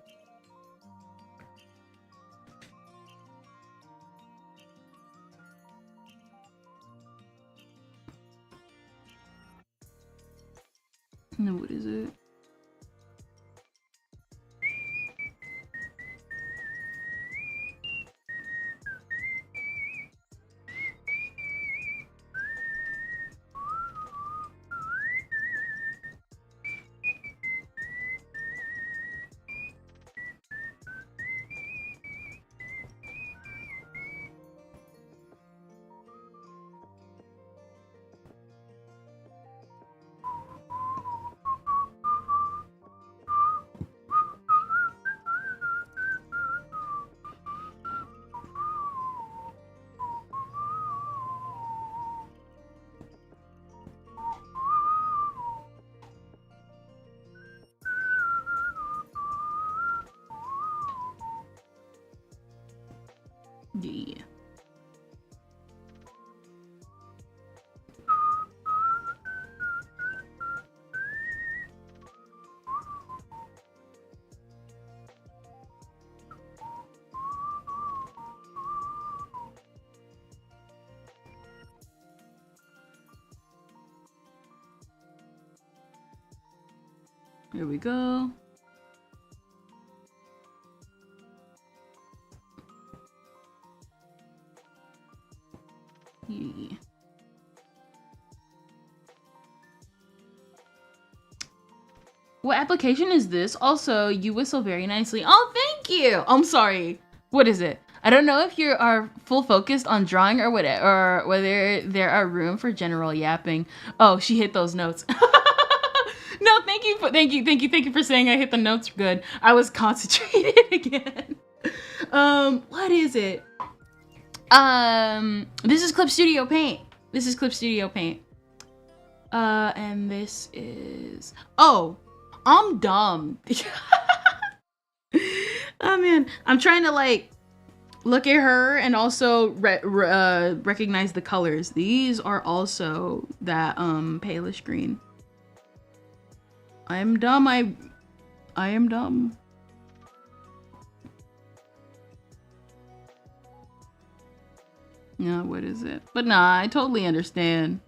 And then what is it? Yeah. Here we go. Yeah. What application is this? Also, you whistle very nicely. Oh, thank you. I'm sorry. What is it? I don't know if you are full focused on drawing or whatever, or whether there are room for general yapping. Oh, she hit those notes. No, thank you for saying I hit the notes good. I was concentrated again. What is it? This is Clip Studio Paint. And this is, oh, I'm dumb. Oh man, I'm trying to like look at her and also recognize the colors. These are also that palish green. I am dumb. I am dumb. Yeah, what is it? But nah, I totally understand.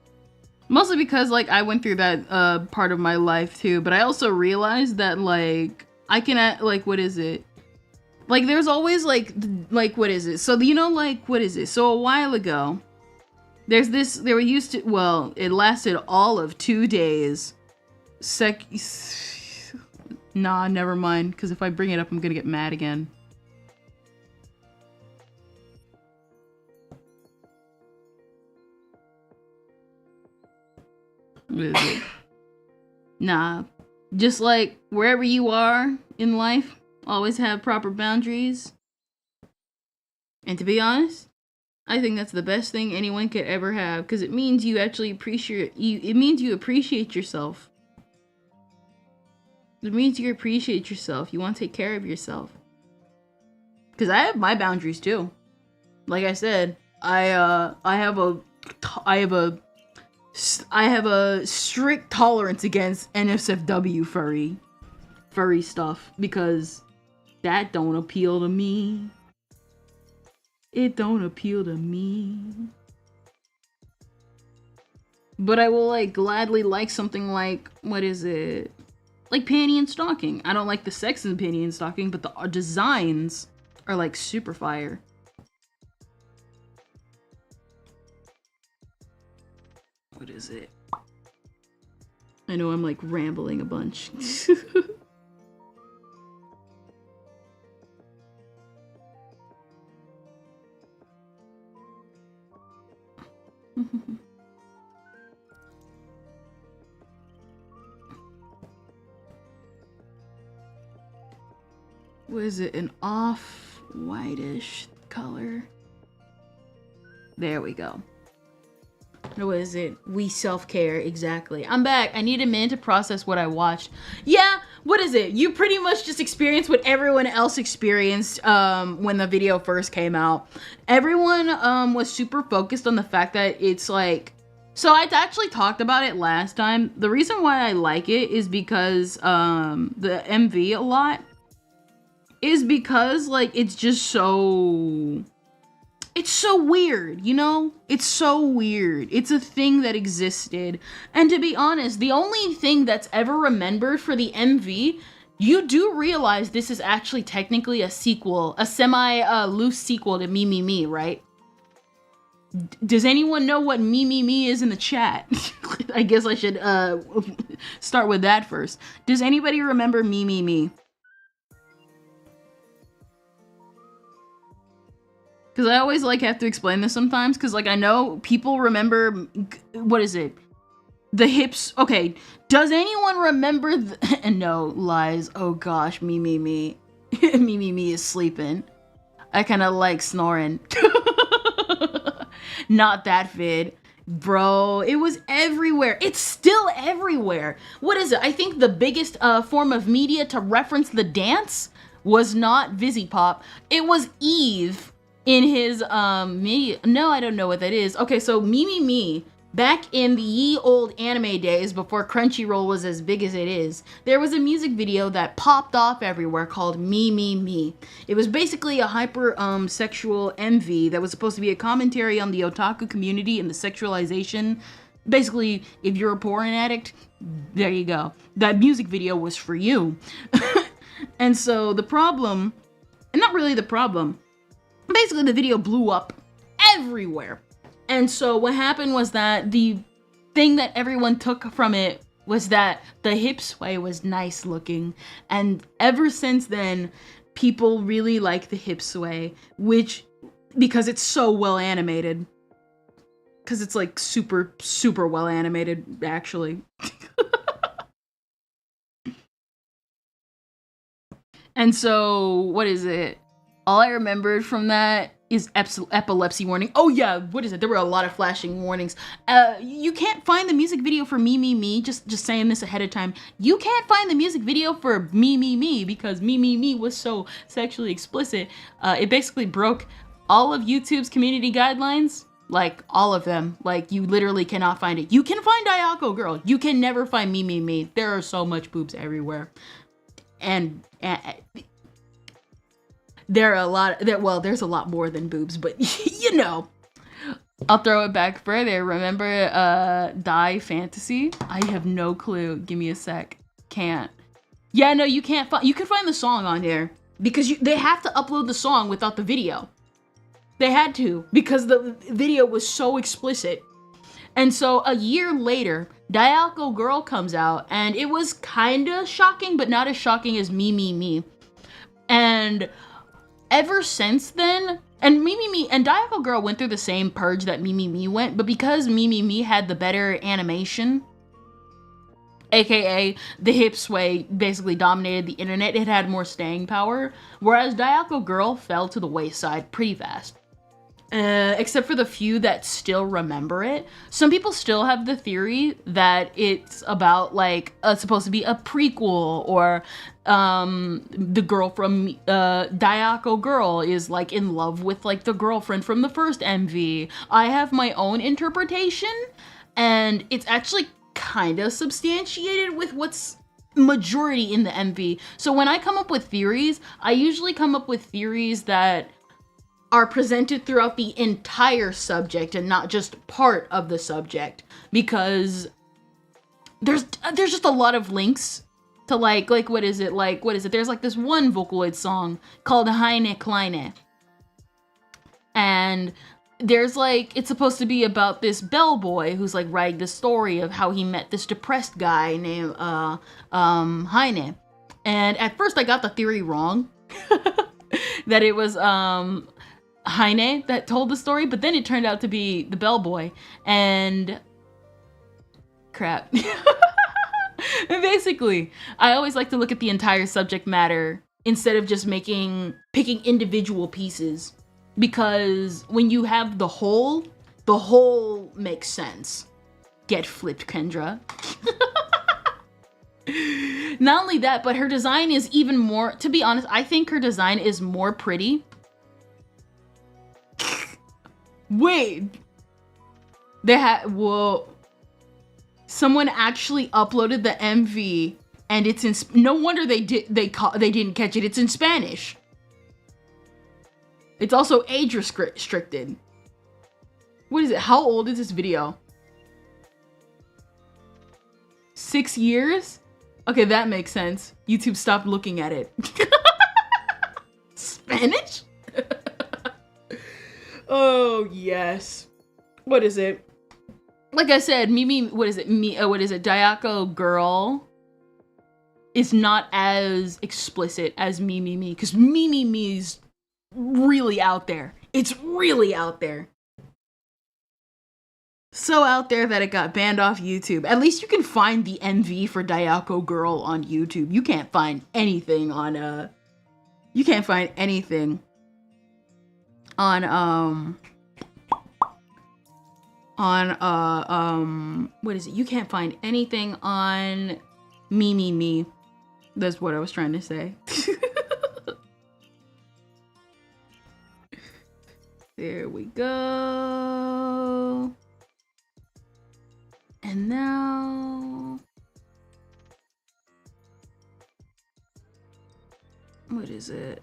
Mostly because like I went through that part of my life too, but I also realized that like I can like, what is it? Like there's always like what is it? So you know, like what is it? So a while ago, there's this, they were used to, well, it lasted all of 2 days. Nah, never mind, because if I bring it up, I'm gonna get mad again. What is it? Nah, just like wherever you are in life, always have proper boundaries. And to be honest, I think that's the best thing anyone could ever have, because it means you actually appreciate you. It means you appreciate yourself. It means you appreciate yourself. You want to take care of yourself. Because I have my boundaries too. Like I said, I have a strict tolerance against NSFW furry stuff, because that don't appeal to me. It don't appeal to me. But I will like gladly like something like, what is it? Like panty and stocking. I don't like the sex in panty and stocking, but the designs are like super fire. What is it? I know I'm like rambling a bunch. What is it? An off-whitish color. There we go. What is it? We self-care, exactly. I'm back. I need a minute to process what I watched. Yeah, what is it? You pretty much just experienced what everyone else experienced when the video first came out. Everyone was super focused on the fact that it's like, so I actually talked about it last time. The reason why I like it is because the MV a lot is because like it's just so, it's so weird, you know? It's so weird. It's a thing that existed. And to be honest, the only thing that's ever remembered for the MV, you do realize this is actually technically a sequel, a semi-loose sequel to Me, Me, Me, right? Does anyone know what Me, Me, Me is in the chat? I guess I should start with that first. Does anybody remember Me, Me, Me? Because I always like have to explain this sometimes, because like I know people remember, what is it? The hips. Okay, does anyone remember no, lies. Oh gosh, Me, Me, Me. Me, Me, Me is sleeping. I kind of like snoring. Not that vid. Bro, it was everywhere. It's still everywhere. What is it? I think the biggest form of media to reference the dance was not Vizzy Pop. It was Eve. in his me. No, I don't know what that is. Okay, so Me Me Me. Back in the ye old anime days, before Crunchyroll was as big as it is, there was a music video that popped off everywhere called Me Me Me. It was basically a hyper sexual MV that was supposed to be a commentary on the otaku community and the sexualization. Basically, if you're a porn addict, there you go. That music video was for you. And so the problem, and not really the problem, basically the video blew up everywhere. And so what happened was that the thing that everyone took from it was that the hip sway was nice looking. And ever since then, people really like the hip sway, because it's so well animated. Because it's like super, super well animated, actually. And so, what is it? All I remembered from that is epilepsy warning. Oh yeah, what is it? There were a lot of flashing warnings. You can't find the music video for Me Me Me. Just saying this ahead of time. You can't find the music video for Me Me Me because Me Me Me was so sexually explicit. It basically broke all of YouTube's community guidelines. Like, all of them. Like, you literally cannot find it. You can find Ayako Girl. You can never find Me Me Me. There are so much boobs everywhere. And there are a lot, there's a lot more than boobs, but you know. I'll throw it back further. Remember Die Fantasy? I have no clue. Give me a sec. Can't. Yeah, no, you can't find, you can find the song on there because they have to upload the song without the video. They had to because the video was so explicit. And so a year later, Dialco Girl comes out and it was kind of shocking, but not as shocking as Me Me Me. And ever since then, and Me Me Me and Dialco Girl went through the same purge that Me Me Me went, but because Me Me Me had the better animation, aka the hip sway basically dominated the internet, it had more staying power, whereas Dialco Girl fell to the wayside pretty fast. Except for the few that still remember it. Some people still have the theory that it's about like supposed to be a prequel, or the girl from Diaco Girl is like in love with like the girlfriend from the first MV. I have my own interpretation, and it's actually kind of substantiated with what's majority in the MV. So when I come up with theories, I usually come up with theories that are presented throughout the entire subject and not just part of the subject, because there's just a lot of links to like what is it, there's like this one Vocaloid song called Heine Kleine, and there's like, it's supposed to be about this bellboy who's like writing the story of how he met this depressed guy named Heine. And at first I got the theory wrong that it was Heine that told the story, but then it turned out to be the bellboy, and crap. And basically, I always like to look at the entire subject matter instead of just picking individual pieces, because when you have the whole makes sense. Get flipped, Kendra. Not only that, but her design is even more, to be honest, I think her design is more pretty. Wait, whoa. Someone actually uploaded the MV, and it's in, no wonder they didn't catch it. It's in Spanish. It's also age restricted. What is it? How old is this video? 6 years? Okay, that makes sense. YouTube stopped looking at it. Spanish? Oh, yes. What is it? Like I said, Diaco Girl is not as explicit as Me Me Me, because Me Me Me's really out there. It's really out there. So out there that it got banned off YouTube. At least you can find the MV for Diaco Girl on YouTube. You can't find anything on what is it? You can't find anything on Me Me Me. That's what I was trying to say. There we go. And now, what is it?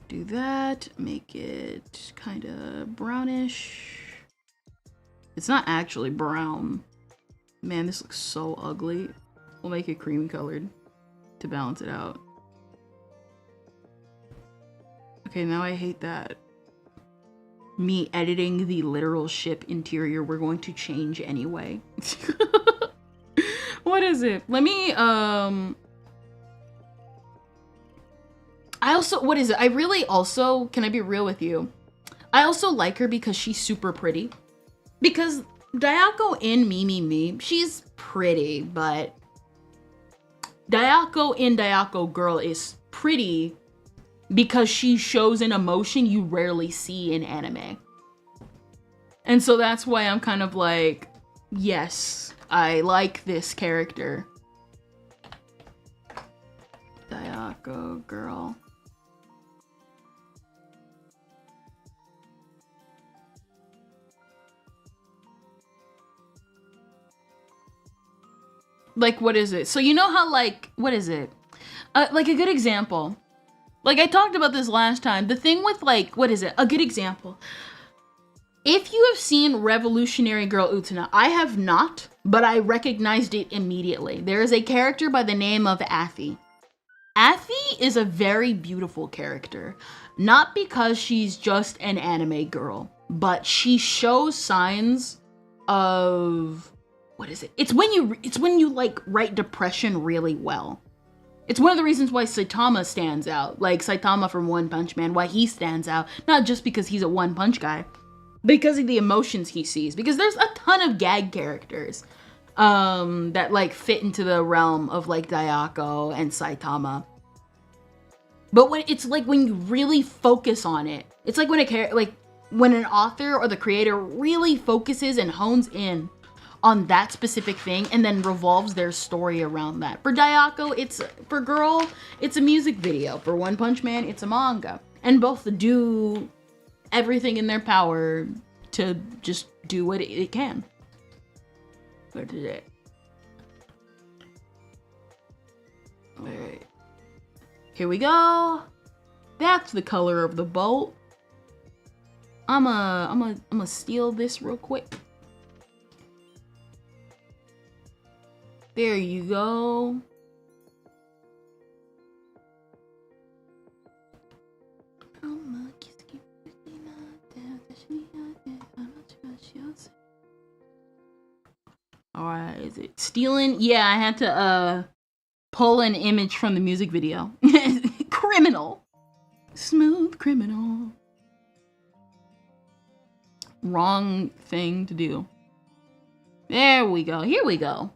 Do that, make it kind of brownish. It's not actually brown. Man, this looks so ugly. We'll make it cream colored to balance it out. Okay, now I hate that. Me editing the literal ship interior, we're going to change anyway. What is it? Let me, I also, what is it? I really also, can I be real with you? I also like her because she's super pretty. Because Dayako in Me, she's pretty, but Dayako in Dayako Girl is pretty because she shows an emotion you rarely see in anime. And so that's why I'm kind of like, yes, I like this character. Dayako Girl. Like, what is it? So you know how, like, what is it? Like a good example. Like I talked about this last time. The thing with, like, what is it? A good example. If you have seen Revolutionary Girl Utena, I have not, but I recognized it immediately. There is a character by the name of Afi. Afi is a very beautiful character. Not because she's just an anime girl, but she shows signs of, what is it? It's when you like write depression really well. It's one of the reasons why Saitama stands out. Like Saitama from One Punch Man, why he stands out. Not just because he's a One Punch guy, because of the emotions he sees. Because there's a ton of gag characters that like fit into the realm of like Dayako and Saitama. But when it's like when you really focus on it, it's like when an author or the creator really focuses and hones in on that specific thing and then revolves their story around that. For Dayako, for Girl, it's a music video. For One Punch Man, it's a manga. And both do everything in their power to just do what it can. Where did it? Alright. Here we go. That's the color of the bolt. I'm gonna steal this real quick. There you go. Alright, is it stealing? Yeah, I had to pull an image from the music video. Criminal. Smooth criminal. Wrong thing to do. There we go. Here we go.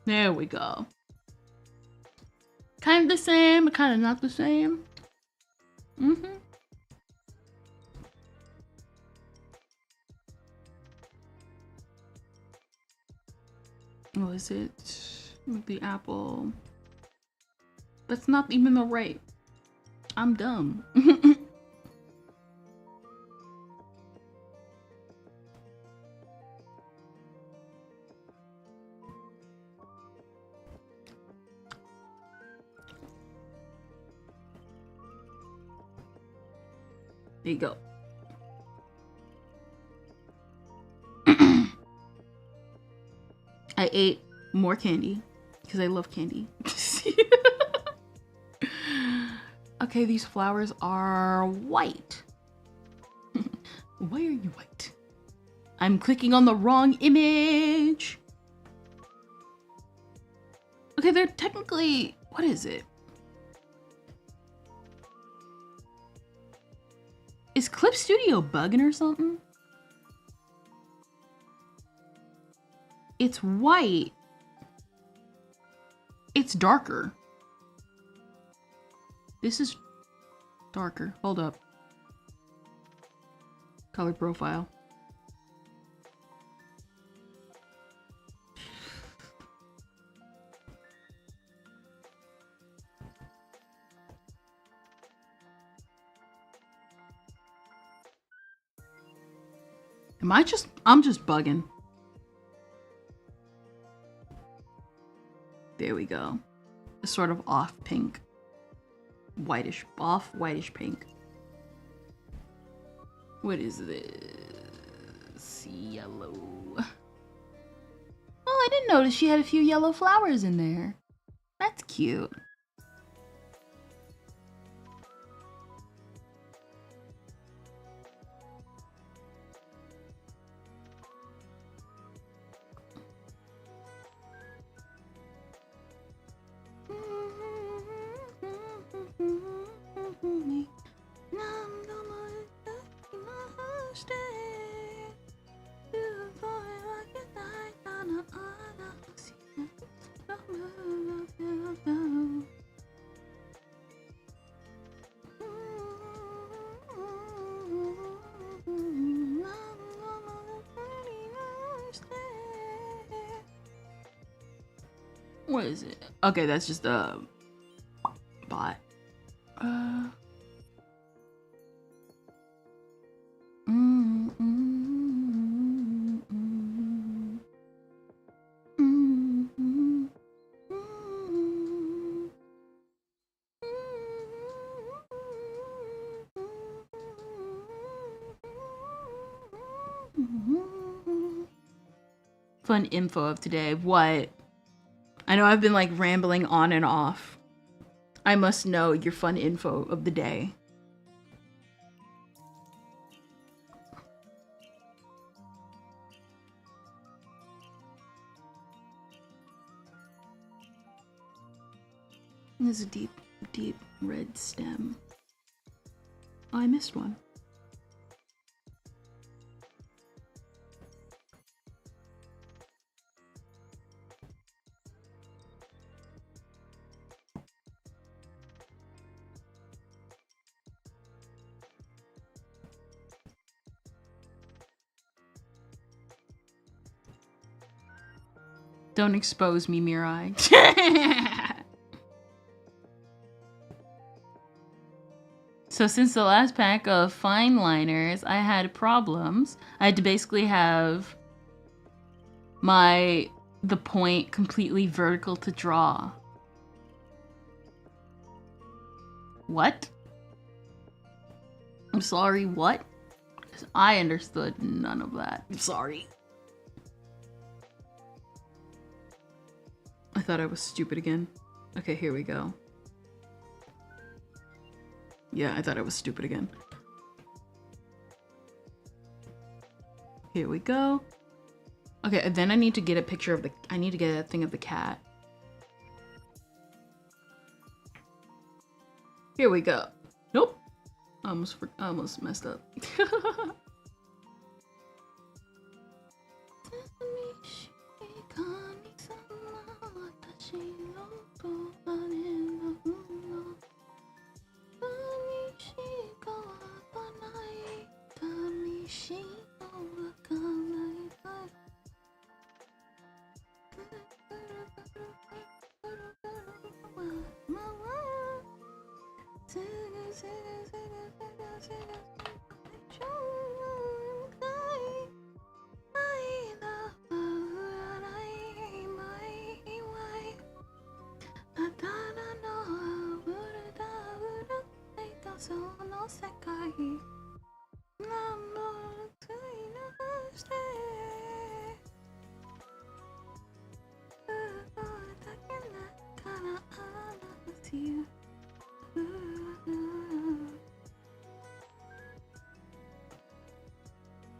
There we go. Kind of the same, but kind of not the same. What is it? With the apple. That's not even the right. I'm dumb. There you go. I ate more candy because I love candy. Okay, these flowers are white. Why are you white? I'm clicking on the wrong image. Okay, they're technically, what is it? Is Clip Studio bugging or something? It's white. It's darker. This is Darker. Hold up. Color profile. I'm just bugging. There we go. It's sort of off pink. Whitish pink. What is this? Yellow. Oh, I didn't notice she had a few yellow flowers in there. That's cute. What is it? Okay, that's just a bot. Fun info of today. What? I know I've been like rambling on and off. I must know your fun info of the day. There's a deep, deep red stem. Oh, I missed one. Don't expose me, Mirai. So since the last pack of fine liners, I had problems. I had to basically have the point completely vertical to draw. What? I'm sorry, what? 'Cause I understood none of that. I'm sorry. I thought I was stupid again. Okay, here we go. Yeah, I thought I was stupid again. Here we go. Okay, and then I need to get a picture of I need to get a thing of the cat. Here we go. Nope. I almost messed up.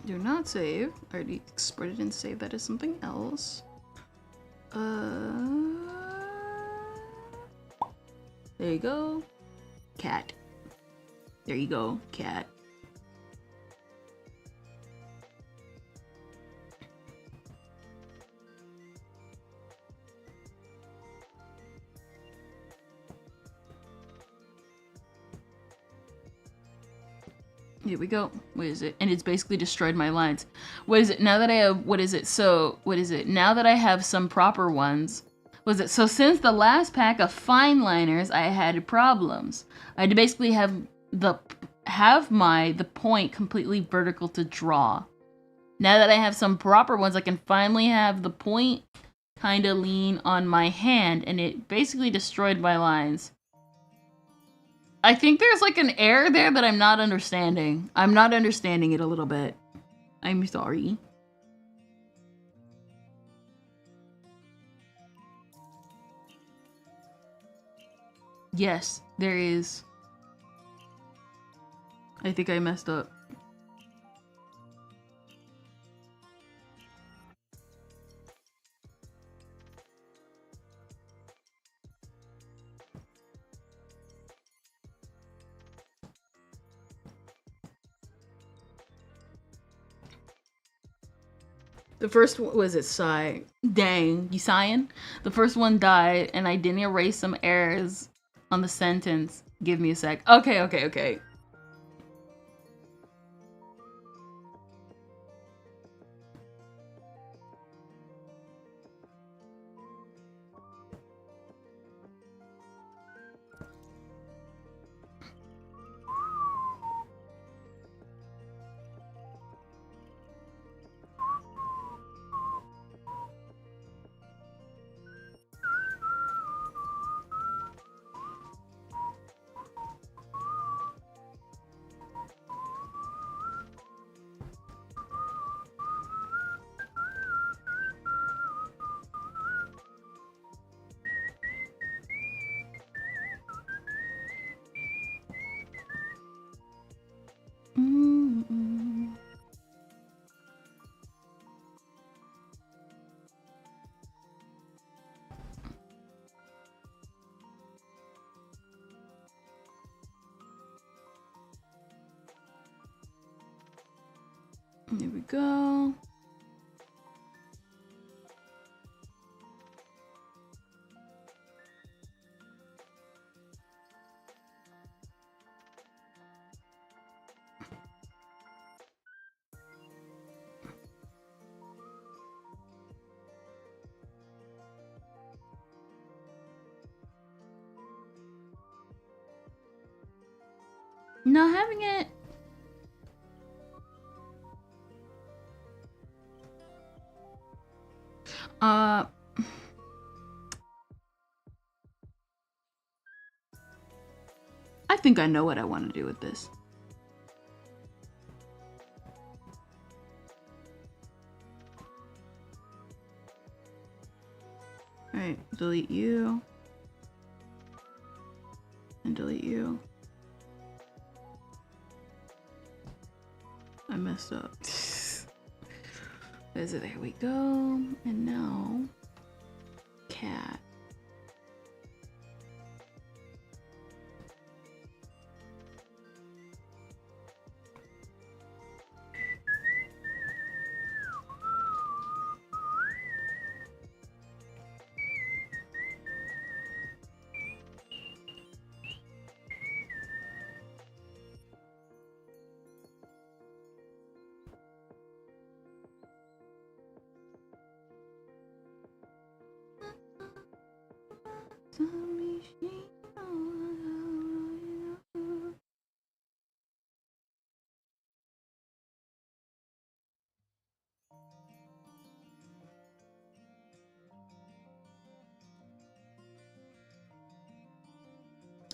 Do not save. I already exported and saved that as something else. There you go. Cat. There you go, cat. Here we go. What is it? And it's basically destroyed my lines. What is it? Now that I have, what is it? So, what is it? Now that I have some proper ones. Was it? So since the last pack of fine liners, I had problems. I had to basically have the point completely vertical to draw. Now that I have some proper ones, I can finally have the point kind of lean on my hand, and it basically destroyed my lines. I think there's like an error there that I'm not understanding. I'm not understanding it a little bit. I'm sorry. Yes, there is. I think I messed up. The first one was it sigh. Dang, you sighing? The first one died, and I didn't erase some errors on the sentence. Give me a sec. Okay. Here we go. Not having it. I think I know what I want to do with this. Alright, delete you. And delete you. I messed up. There we go. And now, cat.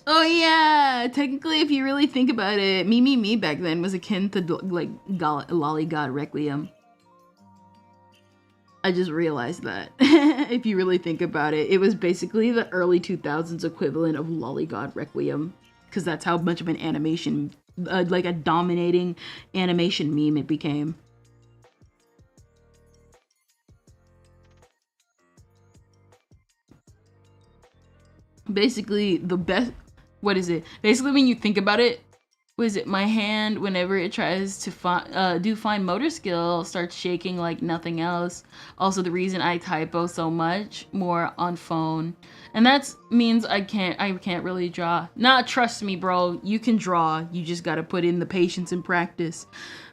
Oh yeah, technically if you really think about it, Me back then was akin to like Lolly God Requiem. I just realized that. If you really think about it, it was basically the early 2000s equivalent of Lolly God Requiem, because that's how much of an animation, like a dominating animation meme it became. Basically, the best, what is it? Basically, when you think about it, what is it? My hand, whenever it tries to do fine motor skill, starts shaking like nothing else. Also, the reason I typo so much more on phone, and that means I can't really draw. Nah, trust me, bro. You can draw. You just gotta put in the patience and practice.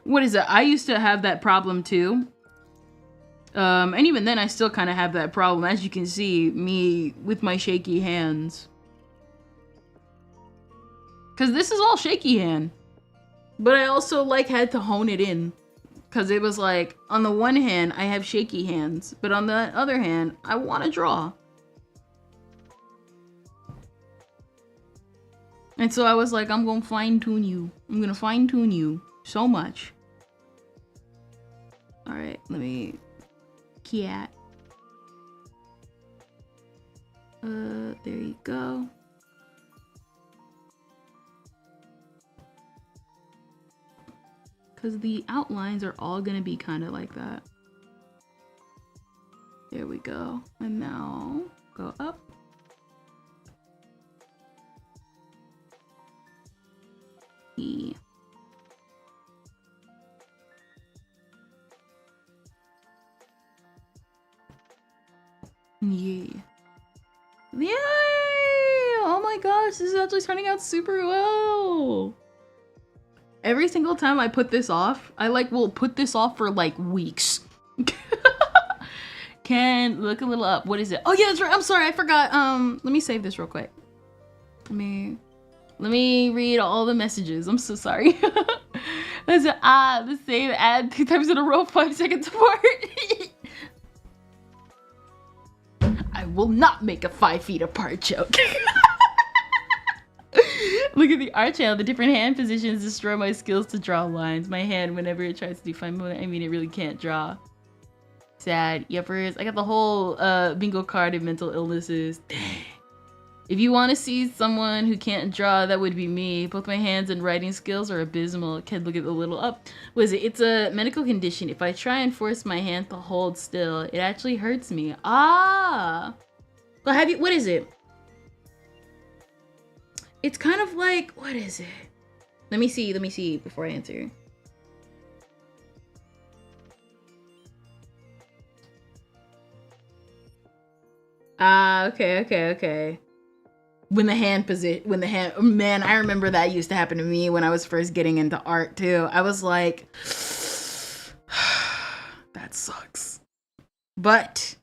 What is it? I used to have that problem too. And even then, I still kind of have that problem. As you can see, me with my shaky hands. Because this is all shaky hand. But I also, like, had to hone it in. Because it was like, on the one hand, I have shaky hands. But on the other hand, I want to draw. And so I was like, I'm going to fine-tune you. I'm going to fine-tune you so much. Alright, let me... Cat. There you go. Because the outlines are all gonna be kind of like that. There we go. And now go up. E. Yay. Yay! Oh my gosh, this is actually turning out super well. Every single time I put this off, I will put this off for like weeks. Can look a little up. What is it? Oh yeah, that's right. I'm sorry, I forgot. Let me save this real quick. Let me read all the messages. I'm so sorry. Let's the same ad 2 times in a row, 5 seconds apart. I will not make a 5 feet apart joke. Look at the art channel. The different hand positions destroy my skills to draw lines. My hand, whenever it tries to do fine motor, I mean, it really can't draw. Sad. Yuppers. I got the whole bingo card of mental illnesses. Dang. If you want to see someone who can't draw, that would be me. Both my hands and writing skills are abysmal. Kid, look at the little up. What is it? It's a medical condition. If I try and force my hand to hold still, it actually hurts me. Ah. Well, what is it? It's kind of like, what is it? Let me see before I answer. Okay. Man, I remember that used to happen to me when I was first getting into art too. I was like, that sucks. But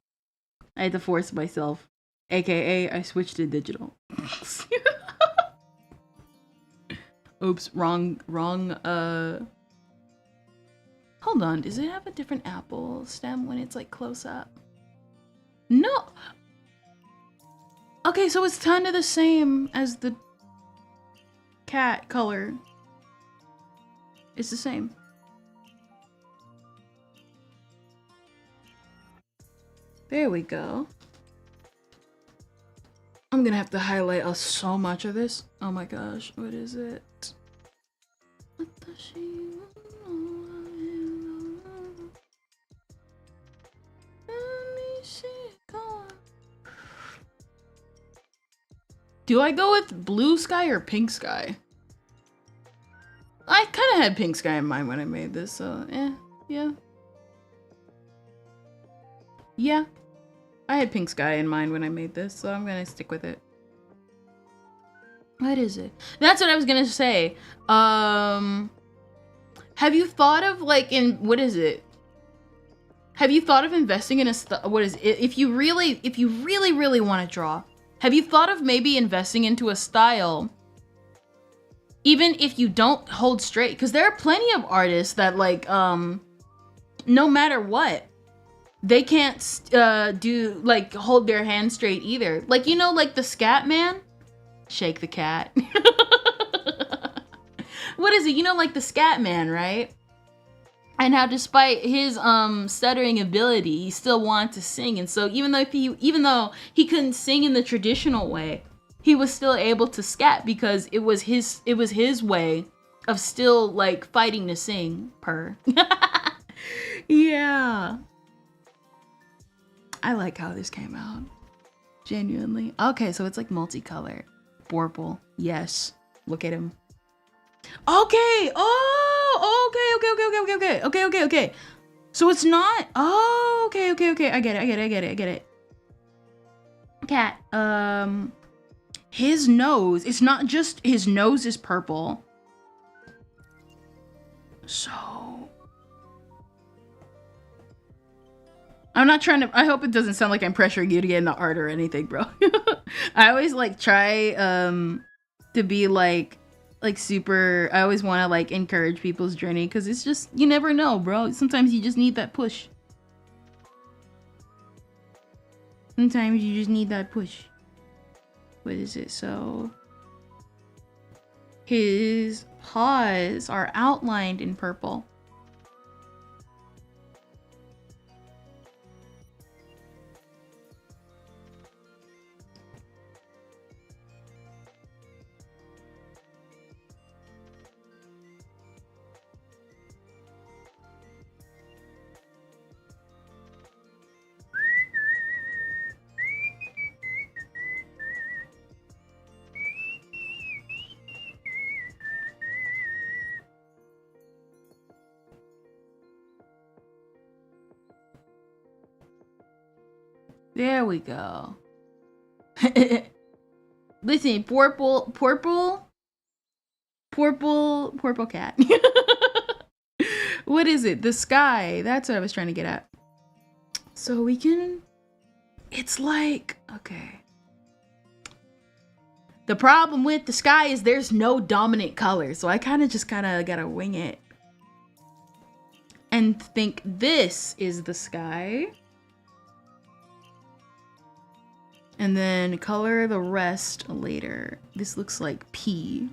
I had to force myself. AKA, I switched to digital. Oops, wrong, hold on, does it have a different apple stem when it's like close up? No. Okay, so it's kind of the same as the cat color. It's the same. There we go. I'm gonna have to highlight so much of this. Oh my gosh, what is it? Do I go with blue sky or pink sky? I kind of had pink sky in mind when I made this, so yeah. Yeah. I had pink sky in mind when I made this, so I'm gonna stick with it. What is it? That's what I was gonna say. Have you thought of what is it? Have you thought of investing in what is it? If you really want to draw, have you thought of maybe investing into a style, even if you don't hold straight? Because there are plenty of artists that no matter what, they can't hold their hand straight either. Like, you know, like the scat man? Shake the cat. What is it? You know, like the scat man, right? And how despite his stuttering ability, he still wanted to sing. And so even though he couldn't sing in the traditional way, he was still able to scat because it was his way of still like fighting to sing. Yeah. I like how this came out. Genuinely. Okay, so it's like multicolored. Purple. Yes. Look at him. Okay. Oh, okay. So it's not. Oh, okay. I get it. Cat. His nose. It's not just his nose is purple. So I'm not trying to. I hope it doesn't sound like I'm pressuring you to get into art or anything, bro. I always like try to be like super. I always want to like encourage people's journey because it's just you never know, bro. Sometimes you just need that push. Sometimes you just need that push. What is it? So his paws are outlined in purple. There we go. Listen, purple cat. What is it? The sky. That's what I was trying to get at. So we can, it's like, okay. The problem with the sky is there's no dominant color. So I kind of gotta wing it. And think this is the sky. And then color the rest later. This looks like pee.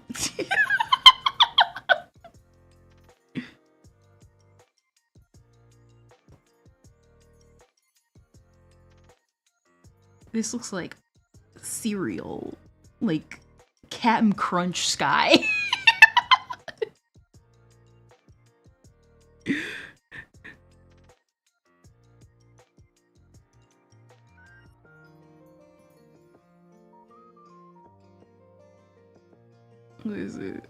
This looks like cereal. Like Cap'n Crunch sky. What is it?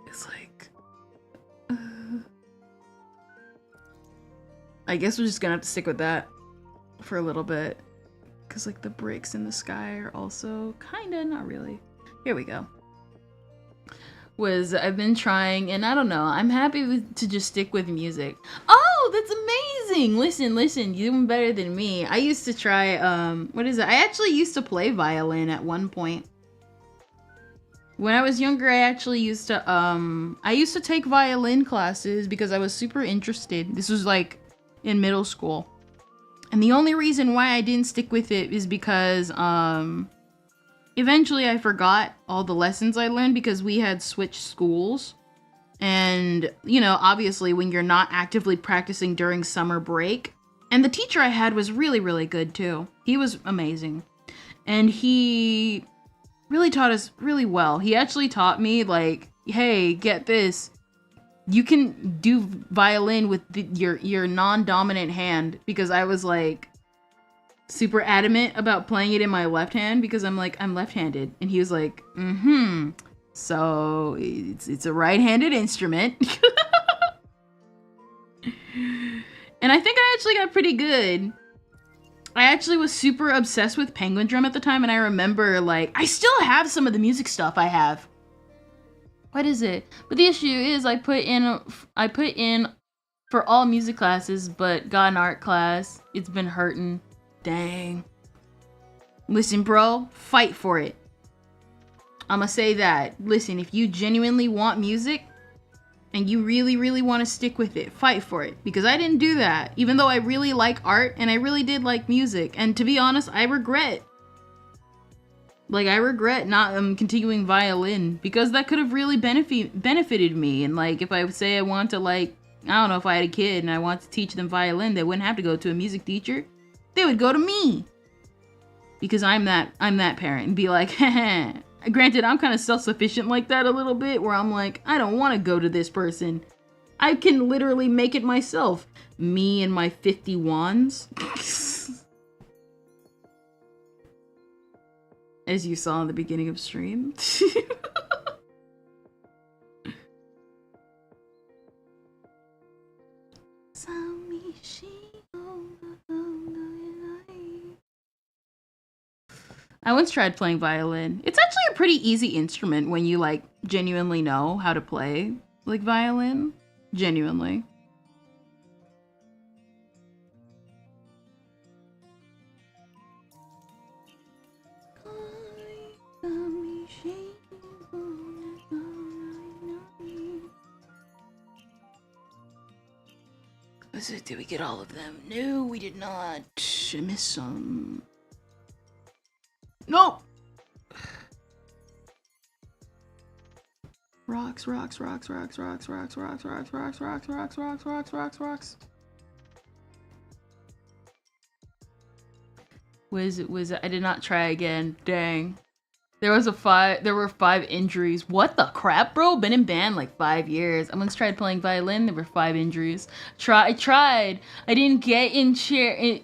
It's like... I guess we're just gonna have to stick with that for a little bit. Because like the bricks in the sky are also kinda, not really. Here we go. I've been trying, and I don't know, I'm happy to just stick with music. Oh, that's amazing! Listen, you're doing better than me. I used to try, what is it? I actually used to play violin at one point. When I was younger, I actually used to take violin classes because I was super interested. This was like in middle school. And the only reason why I didn't stick with it is because, eventually I forgot all the lessons I learned because we had switched schools. And, you know, obviously when you're not actively practicing during summer break. And the teacher I had was really, really good too. He was amazing. And he really taught us really well. He actually taught me like, hey, get this. You can do violin with your non-dominant hand, because I was like super adamant about playing it in my left hand because I'm left-handed. And he was like, so it's a right-handed instrument. And I think I actually got pretty good. I actually was super obsessed with Penguin Drum at the time, and I remember, like, I still have some of the music stuff I have. What is it? But the issue is I put in for all music classes, but got an art class. It's been hurting. Dang. Listen, bro, fight for it. I'ma say that. Listen, if you genuinely want music, and you really, really want to stick with it, fight for it. Because I didn't do that. Even though I really like art and I really did like music. And to be honest, I regret. Like, I regret not continuing violin. Because that could have really benefited me. And like, if I say I want to, like, I don't know, if I had a kid and I want to teach them violin, they wouldn't have to go to a music teacher. They would go to me. Because I'm that parent and be like, heh. Granted, I'm kind of self-sufficient like that a little bit, where I'm like, I don't want to go to this person. I can literally make it myself. Me and my 50 wands. As you saw in the beginning of stream. I once tried playing violin. It's actually a pretty easy instrument when you like genuinely know how to play like violin. Genuinely. Did we get all of them? No, we did not. I missed some. Nope. Rocks. Rocks. Was it? I did not try again. Dang. There were 5 injuries. What the crap, bro? Been in band like 5 years. I once tried playing violin. There were 5 injuries. I tried. I didn't get in chair.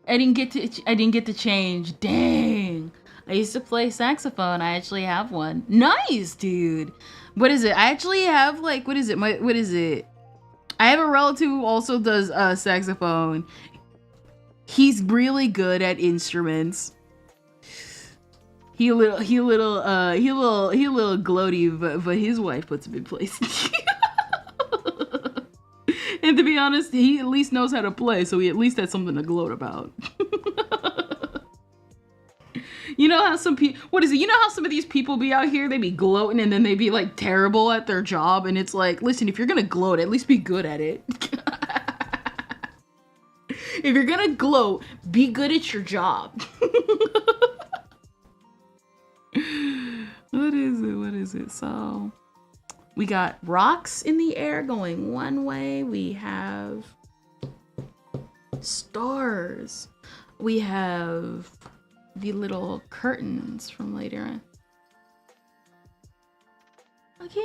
I didn't get to change. Dang. I used to play saxophone. I actually have one. Nice, dude. What is it? I actually have like, what is it? What is it? I have a relative who also does saxophone. He's really good at instruments. He a little gloaty, but his wife puts him in place. And to be honest, he at least knows how to play, so he at least has something to gloat about. You know how some people, you know how some of these people be out here, they be gloating and then they be like terrible at their job, and it's like, listen, if you're gonna gloat, at least be good at it. If you're gonna gloat, be good at your job. What is it? So we got rocks in the air going one way. We have stars. We have the little curtains from later on. Okay,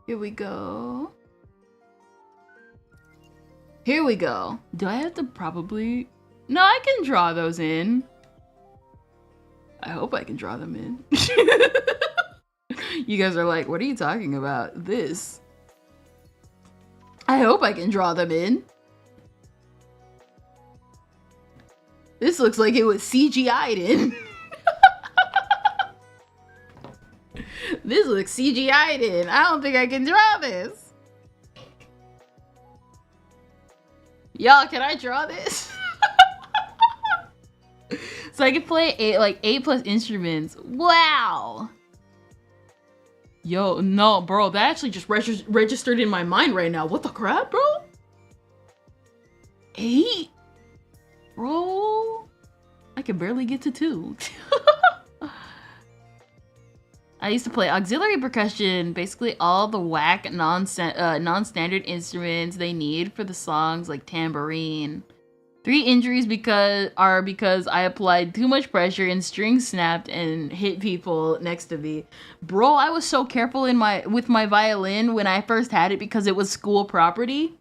here we go. Here we go. Do I have to probably... No, I can draw those in. I hope I can draw them in. You guys are like, what are you talking about? This. I hope I can draw them in. This looks like it was CGI'd in. This looks CGI'd in. I don't think I can draw this. Y'all, can I draw this? So I can play 8+ instruments. Wow. Yo, no, bro, that actually just registered in my mind right now. What the crap, bro? 8? Bro, I can barely get to 2. I used to play auxiliary percussion, basically all the whack non-standard instruments they need for the songs, like tambourine. 3 injuries because I applied too much pressure and strings snapped and hit people next to me. Bro, I was so careful with my violin when I first had it because it was school property.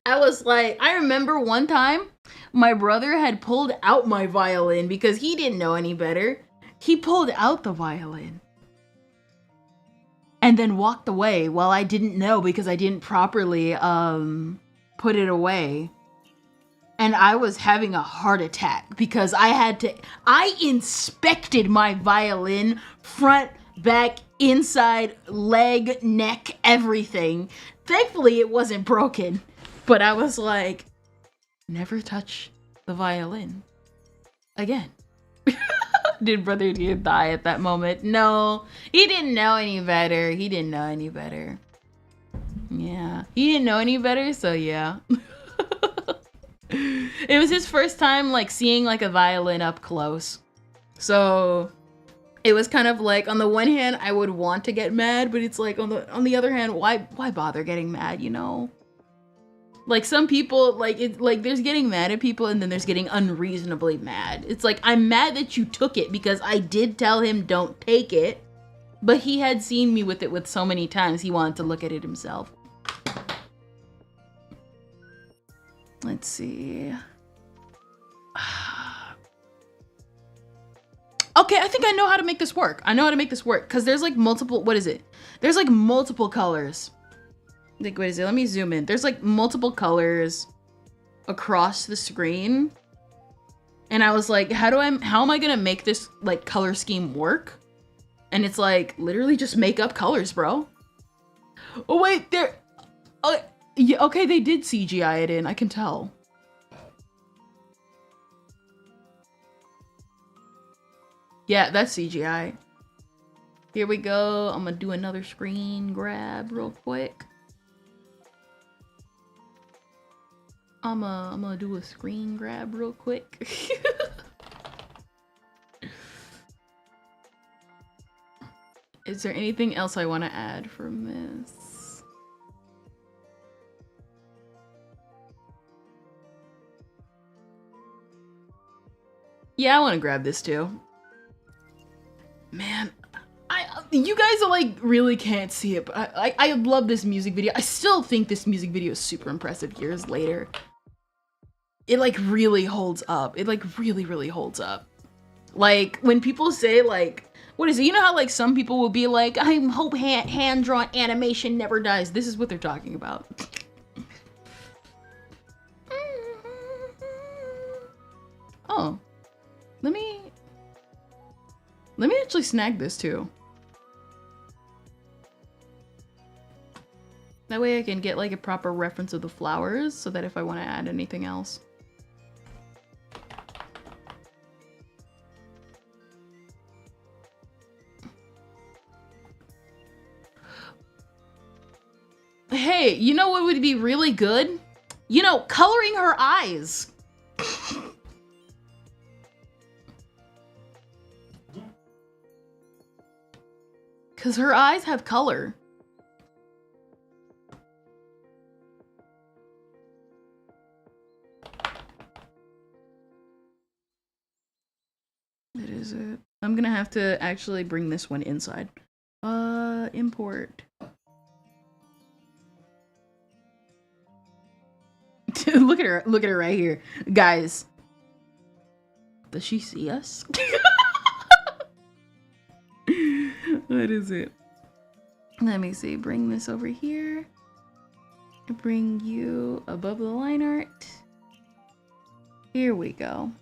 I was like, I remember one time my brother had pulled out my violin because he didn't know any better. He pulled out the violin and then walked away while I didn't know because I didn't properly put it away. And I was having a heart attack because I inspected my violin, front, back, inside, leg, neck, everything. Thankfully, it wasn't broken, but I was like, never touch the violin again. Did brother die at that moment? No, he didn't know any better. Yeah, he didn't know any better, so yeah. It was his first time like seeing like a violin up close. So it was kind of like, on the one hand, I would want to get mad, but it's like on the other hand, why bother getting mad, you know? Like some people, like there's getting mad at people and then there's getting unreasonably mad. It's like, I'm mad that you took it because I did tell him don't take it, but he had seen me with it with so many times he wanted to look at it himself. Let's see. Okay, I think I know how to make this work. I know how to make this work because there's like multiple, what is it? There's like multiple colors. Like, what is it? Let me zoom in. There's like multiple colors across the screen. And I was like, how am I gonna make this like color scheme work? And it's like, literally just make up colors, bro. Oh wait, yeah, okay, they did CGI it in, I can tell. Yeah, that's CGI. Here we go. I'm gonna do another screen grab real quick. I'm gonna do a screen grab real quick. Is there anything else I want to add from this? Yeah, I want to grab this too. Man, you guys are like really can't see it, but I love this music video. I still think this music video is super impressive years later. It like really holds up. It like really holds up. Like when people say like, what is it? You know how like some people will be like, I hope hand-drawn animation never dies. This is what they're talking about. Oh, let me actually snag this too. That way I can get like a proper reference of the flowers so that if I want to add anything else. Hey, you know what would be really good? You know, coloring her eyes. Because her eyes have color. That is it. I'm gonna have to actually bring this one inside. Import. Look at her right here. Guys. Does she see us? What is it? Let me see. Bring this over here. Bring you above the line art. Here we go.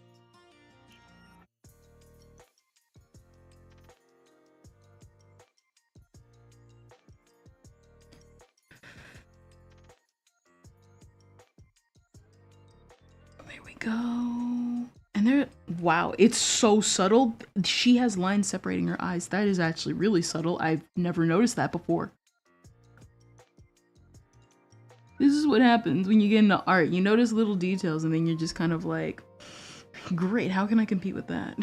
There we go. And there, wow, it's so subtle. She has lines separating her eyes. That is actually really subtle. I've never noticed that before. This is what happens when you get into art. You notice little details and then you're just kind of like, great, how can I compete with that?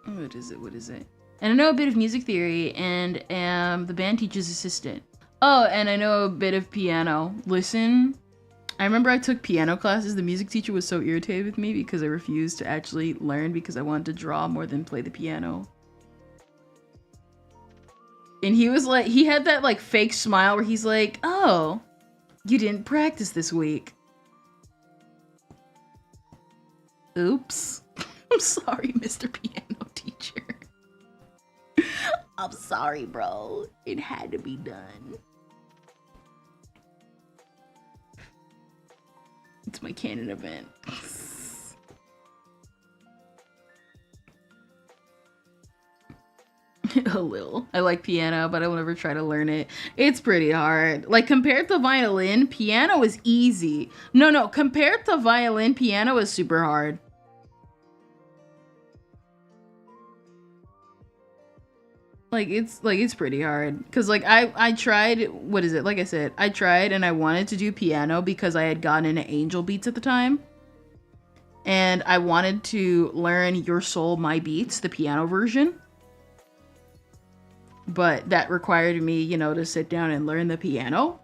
What is it? What is it? And I know a bit of music theory and am the band teacher's assistant. Oh, and I know a bit of piano. Listen, I remember I took piano classes. The music teacher was so irritated with me because I refused to actually learn because I wanted to draw more than play the piano. And he was like, he had that like fake smile where he's like, oh, you didn't practice this week. Oops. I'm sorry, Mr. Piano Teacher. I'm sorry, bro. It had to be done. It's my canon event. A little. I like piano, but I will never try to learn it. It's pretty hard. Like, compared to violin, piano is easy. No, compared to violin, piano is super hard. It's pretty hard because like I tried, what is it, like I said, I tried and I wanted to do piano because I had gotten into Angel Beats at the time and I wanted to learn Your Soul My Beats, the piano version, but that required me, you know, to sit down and learn the piano.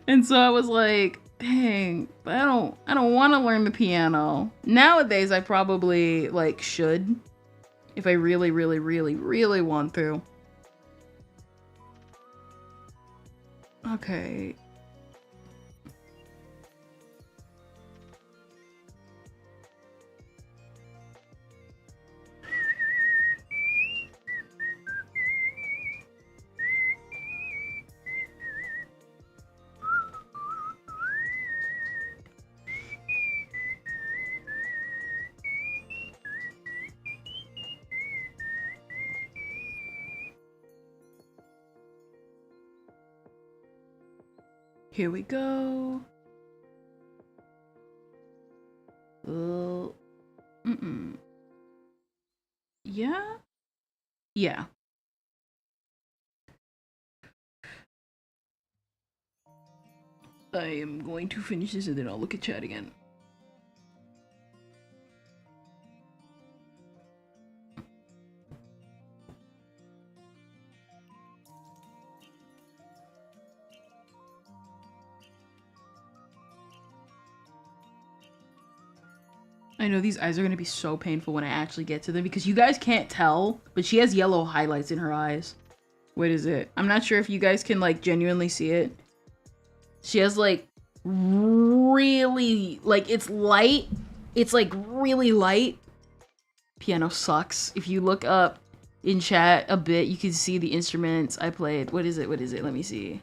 And so I was like, Dang, but I don't want to learn the piano. Nowadays, I probably like should, if I really, really, really, really want to. Okay. Here we go. Yeah? Yeah. I am going to finish this and then I'll look at chat again. I know these eyes are going to be so painful when I actually get to them because you guys can't tell, but she has yellow highlights in her eyes. What is it? I'm not sure if you guys can like genuinely see it. She has like really, like it's light. It's like really light. Piano sucks. If you look up in chat a bit, you can see the instruments I played. What is it? What is it? Let me see.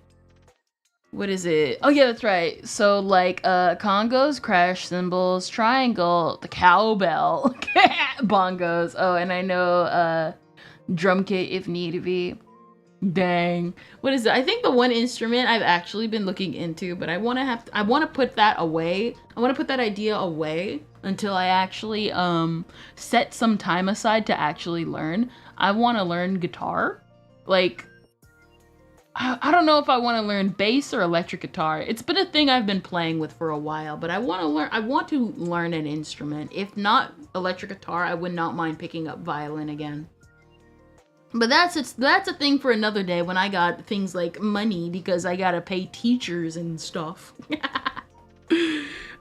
What is it? Oh yeah, that's right. So like congos, crash cymbals, triangle, the cowbell, bongos. Oh, and I know drum kit if need be. Dang. What is it? I think the one instrument I've actually been looking into, but I want to put that away. I want to put that idea away until I actually set some time aside to actually learn. I want to learn guitar. Like I don't know if I want to learn bass or electric guitar. It's been a thing I've been playing with for a while, but I want to learn an instrument. If not electric guitar, I would not mind picking up violin again. But that's a thing for another day when I got things like money because I gotta pay teachers and stuff.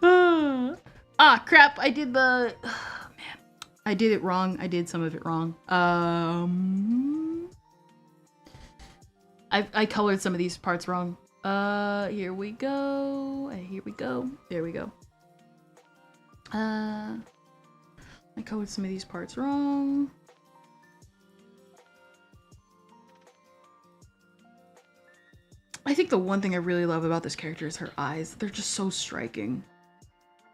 Crap, I did the man. I did it wrong. I did some of it wrong. I colored some of these parts wrong. Here we go. Here we go. There we go. I colored some of these parts wrong. I think the one thing I really love about this character is her eyes. They're just so striking.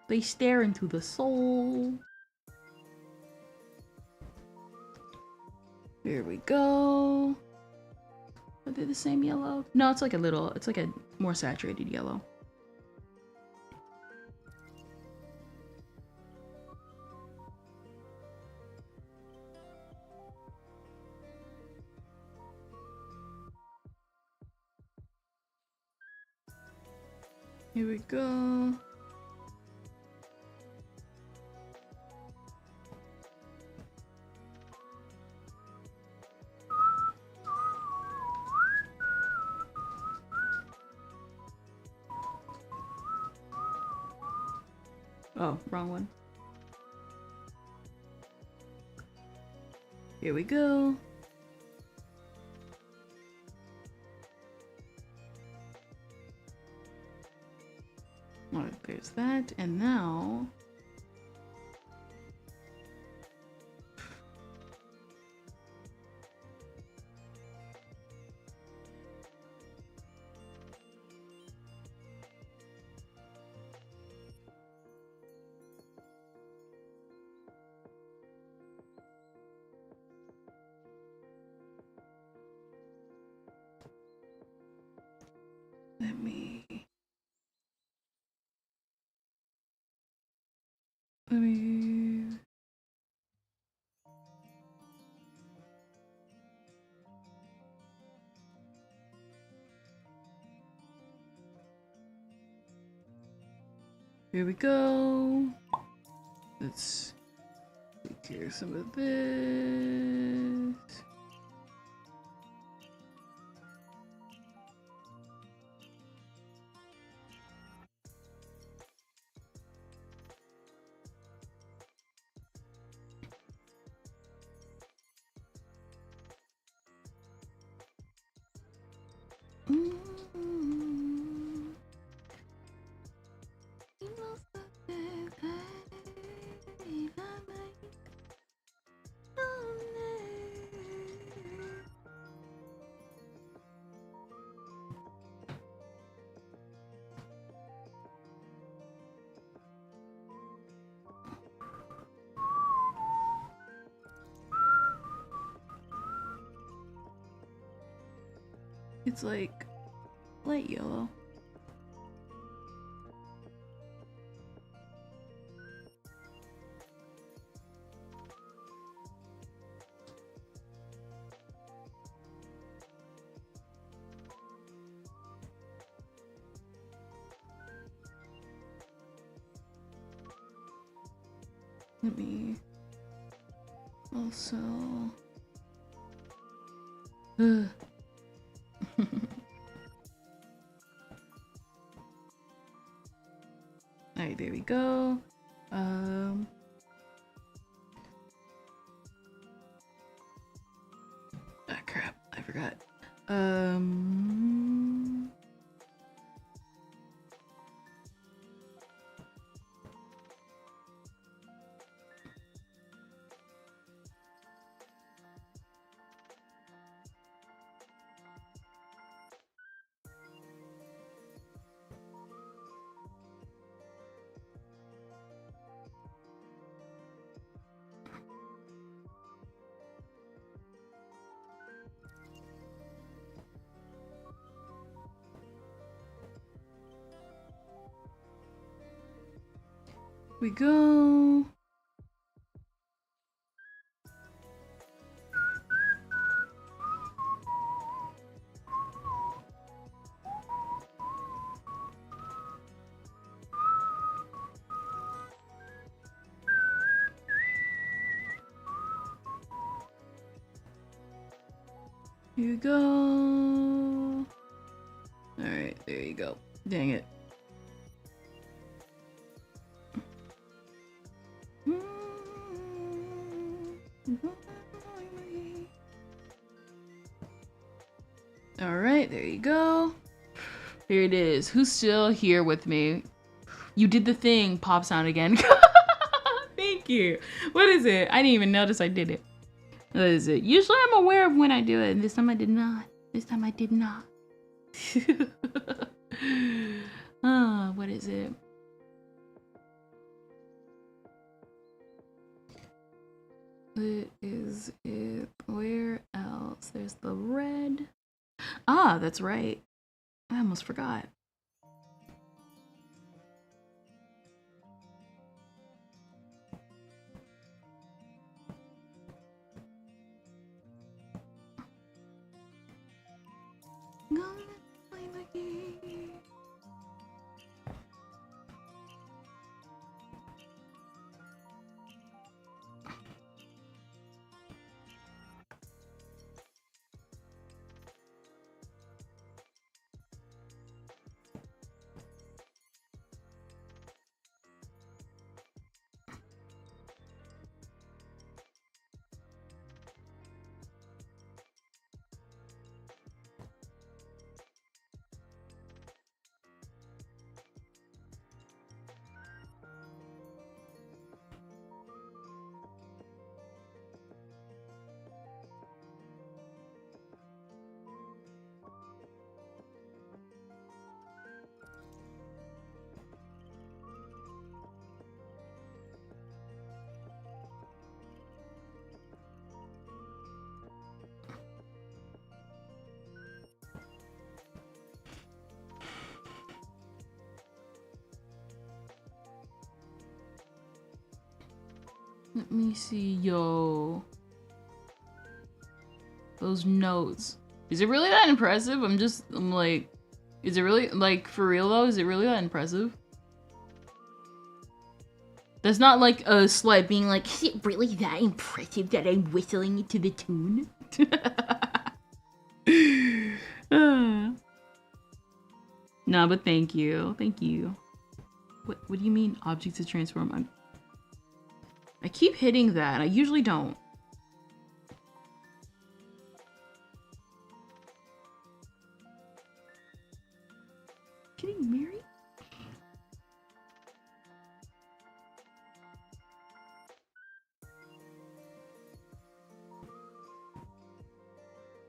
They stare into the soul. Here we go. Are they the same yellow? No, it's like a more saturated yellow. Here we go. Oh, wrong one. Here we go. Alright, there's that, and now... Let me... Here we go. Let's clear some of this. It's like light yellow. Let me also. Alright, there we go. Ah, crap, I forgot. We go. Here you go. Alright, there you go. Dang it. Alright, there you go. Here it is. Who's still here with me? You did the thing. Pop sound again. Thank you. What is it? I didn't even notice I did it. What is it? Usually I'm aware of when I do it, and this time I did not. This time I did not. What is it? What is it? Where else? There's the red. Ah, that's right. I almost forgot. Let me see, yo. Those notes. Is it really that impressive? I'm like, is it really, like, for real though? Is it really that impressive? That's not like a slut being like, is it really that impressive that I'm whistling it to the tune? No, but thank you. Thank you. What do you mean objects to transform? I keep hitting that. I usually don't. Getting married?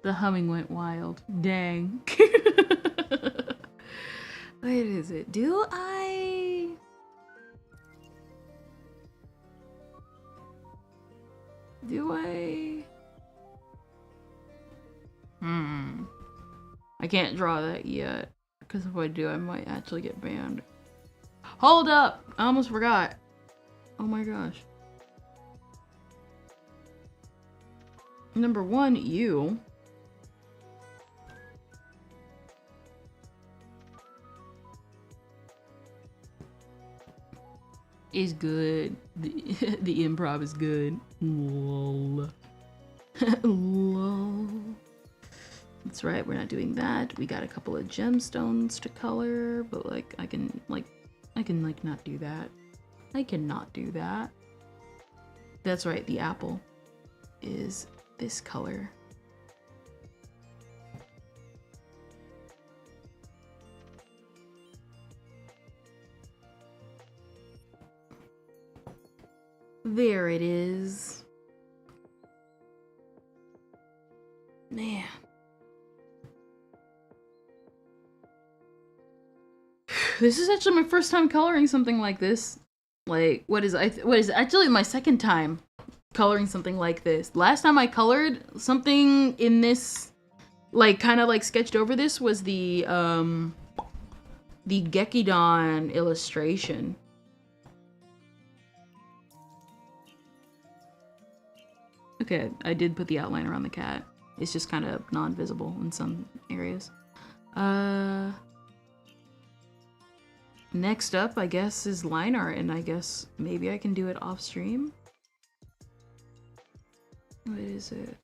The humming went wild. Dang. What is it? Do I? I can't draw that yet, because if I do, I might actually get banned. Hold up! I almost forgot. Oh my gosh. Number one, you. Is good. The improv is good. Lol. Lol. That's right, we're not doing that. We got a couple of gemstones to color, but like I can not do that. I cannot do that. That's right, the apple is this color. There it is. Man. This is actually my first time coloring something like this. Like, what is actually my second time coloring something like this. Last time I colored something in this, like, kind of like sketched over this was the Gekidon illustration. Okay, I did put the outline around the cat. It's just kind of non-visible in some areas. Next up, I guess, is line art, and I guess maybe I can do it off stream. What is it?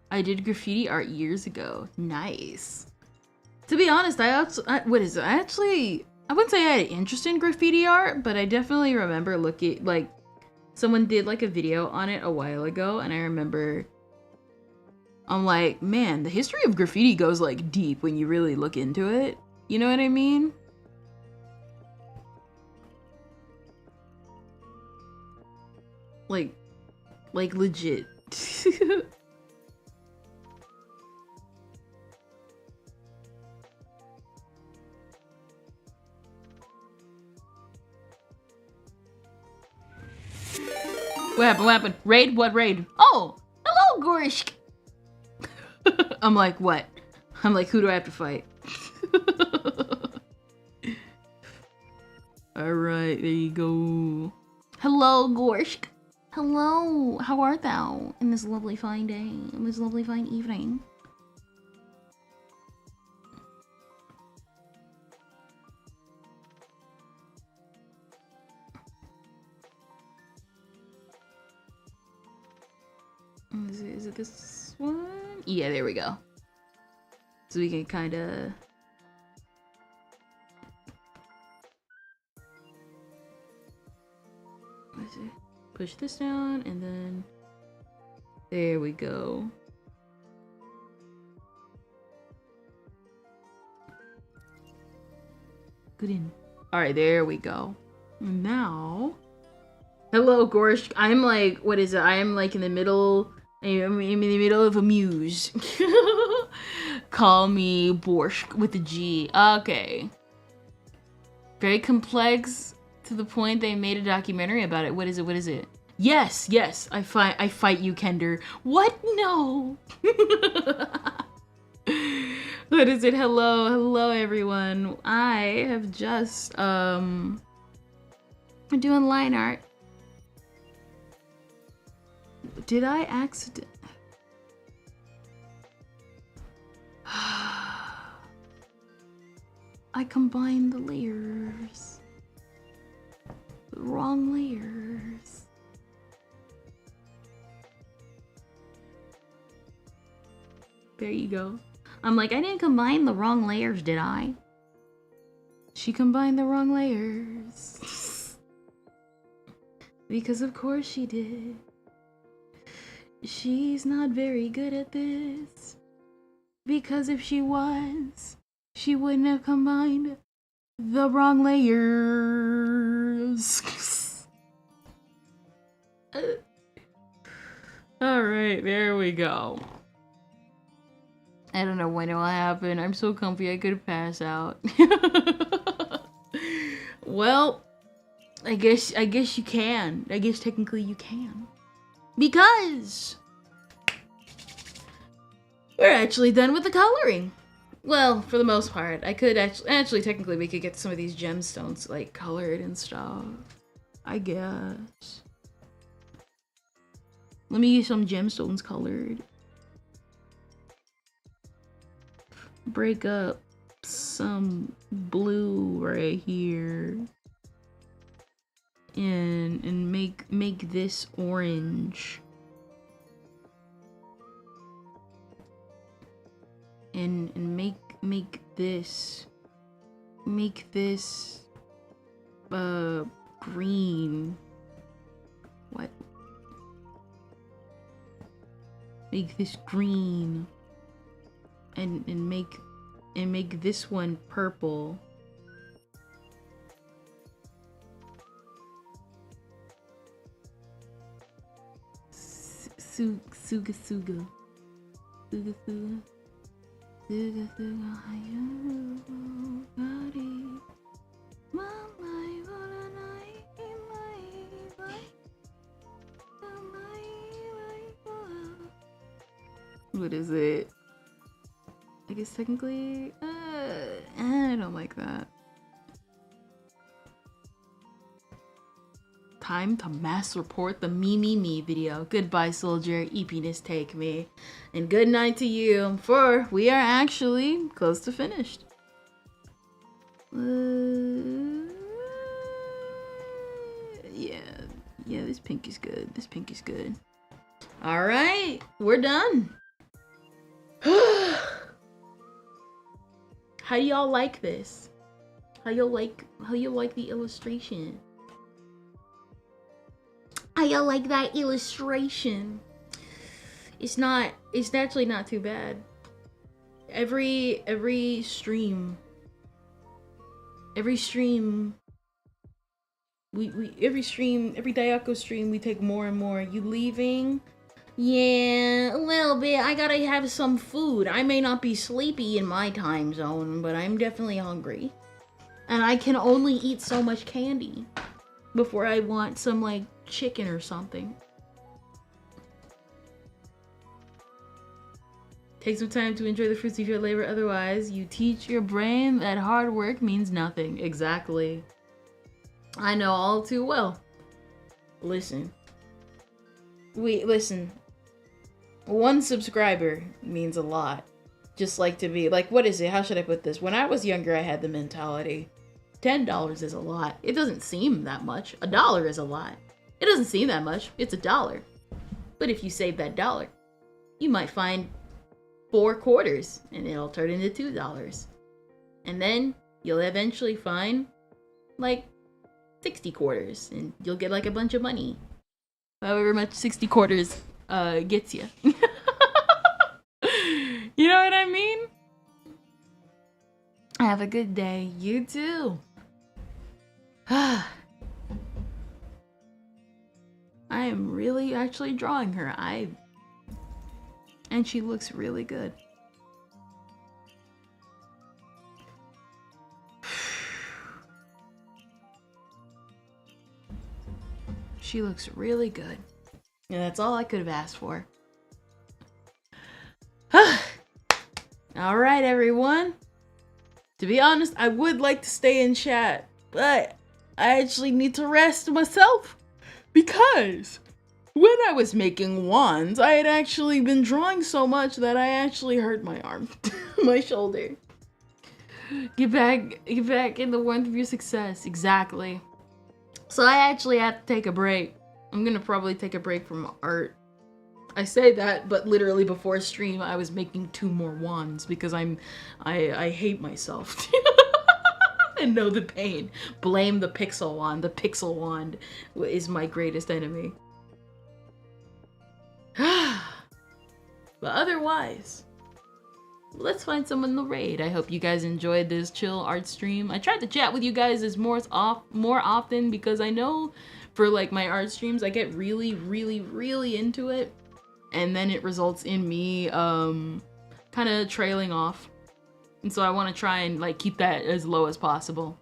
I did graffiti art years ago. Nice. To be honest, I wouldn't say I had interest in graffiti art, but I definitely remember looking, like, someone did like a video on it a while ago, and I remember, I'm like, man, the history of graffiti goes like deep when you really look into it. You know what I mean? Like legit. What happened? What happened? Raid? What raid? Oh! Hello, Gorshk! I'm like, what? I'm like, who do I have to fight? Alright, there you go. Hello, Gorshk. Hello, how art thou in this lovely fine day, in this lovely fine evening? Is it this one? Yeah, there we go. So we can kind of... push this down, and then... there we go. Good in. Alright, there we go. Now... hello, Gorsh. I'm like, what is it? I am like in the middle... I'm in the middle of a muse. Call me Borscht with a G. Okay. Very complex to the point they made a documentary about it. What is it? What is it? Yes, yes. I fight you, Kender. What? No. What is it? Hello, hello, everyone. I have just I'm doing line art. Did I accident? I combined the layers. The wrong layers. There you go. I'm like, I didn't combine the wrong layers, did I? She combined the wrong layers. Because of course she did. She's not very good at this. Because if she was, she wouldn't have combined the wrong layers. Alright, there we go. I don't know when it will happen. I'm so comfy I could pass out. Well, I guess you can. I guess technically you can. Because we're actually done with the coloring. Well, for the most part. I could actually technically we could get some of these gemstones like colored and stuff. I guess. Let me get some gemstones colored. Break up some blue right here. And make this orange. And make this green. What? Make this green. And make this one purple. Suga. What is it? I guess technically, I don't like that. Time to mass report the me video. Goodbye, soldier. Eepiness take me. And good night to you, for we are actually close to finished. Yeah, this pink is good. This pink is good. All right, we're done. How y'all like this? How you like the illustration? How y'all like that illustration? It's actually not too bad. Every stream, every Dayako stream, we take more and more. You leaving? Yeah, a little bit. I gotta have some food. I may not be sleepy in my time zone, but I'm definitely hungry. And I can only eat so much candy before I want some, like, chicken or something. Take some time to enjoy the fruits of your labor, otherwise you teach your brain that hard work means nothing. Exactly. I know all too well. Listen. Listen. 1 subscriber means a lot. Just like to be, like, what is it? How should I put this? When I was younger, I had the mentality, $10 is a lot. It doesn't seem that much. $1 is a lot. It doesn't seem that much. It's $1. But if you save that $1, you might find 4 quarters, and it'll turn into $2. And then you'll eventually find, like, 60 quarters, and you'll get, like, a bunch of money. However much 60 quarters gets you. You know what I mean? Have a good day. You too. I am really actually drawing her. And she looks really good. She looks really good. And that's all I could have asked for. Alright, everyone. To be honest, I would like to stay in chat, but I actually need to rest myself. Because when I was making wands, I had actually been drawing so much that I actually hurt my arm. My shoulder. Get back in the warmth of your success. Exactly. So I actually have to take a break. I'm gonna probably take a break from art. I say that, but literally before stream, I was making 2 more wands because I hate myself. And know the pain. Blame the pixel wand. The pixel wand is my greatest enemy. But otherwise, let's find someone to raid. I hope you guys enjoyed this chill art stream. I tried to chat with you guys more often because I know for like my art streams, I get really into it. And then it results in me kind of trailing off. And so I want to try and like keep that as low as possible.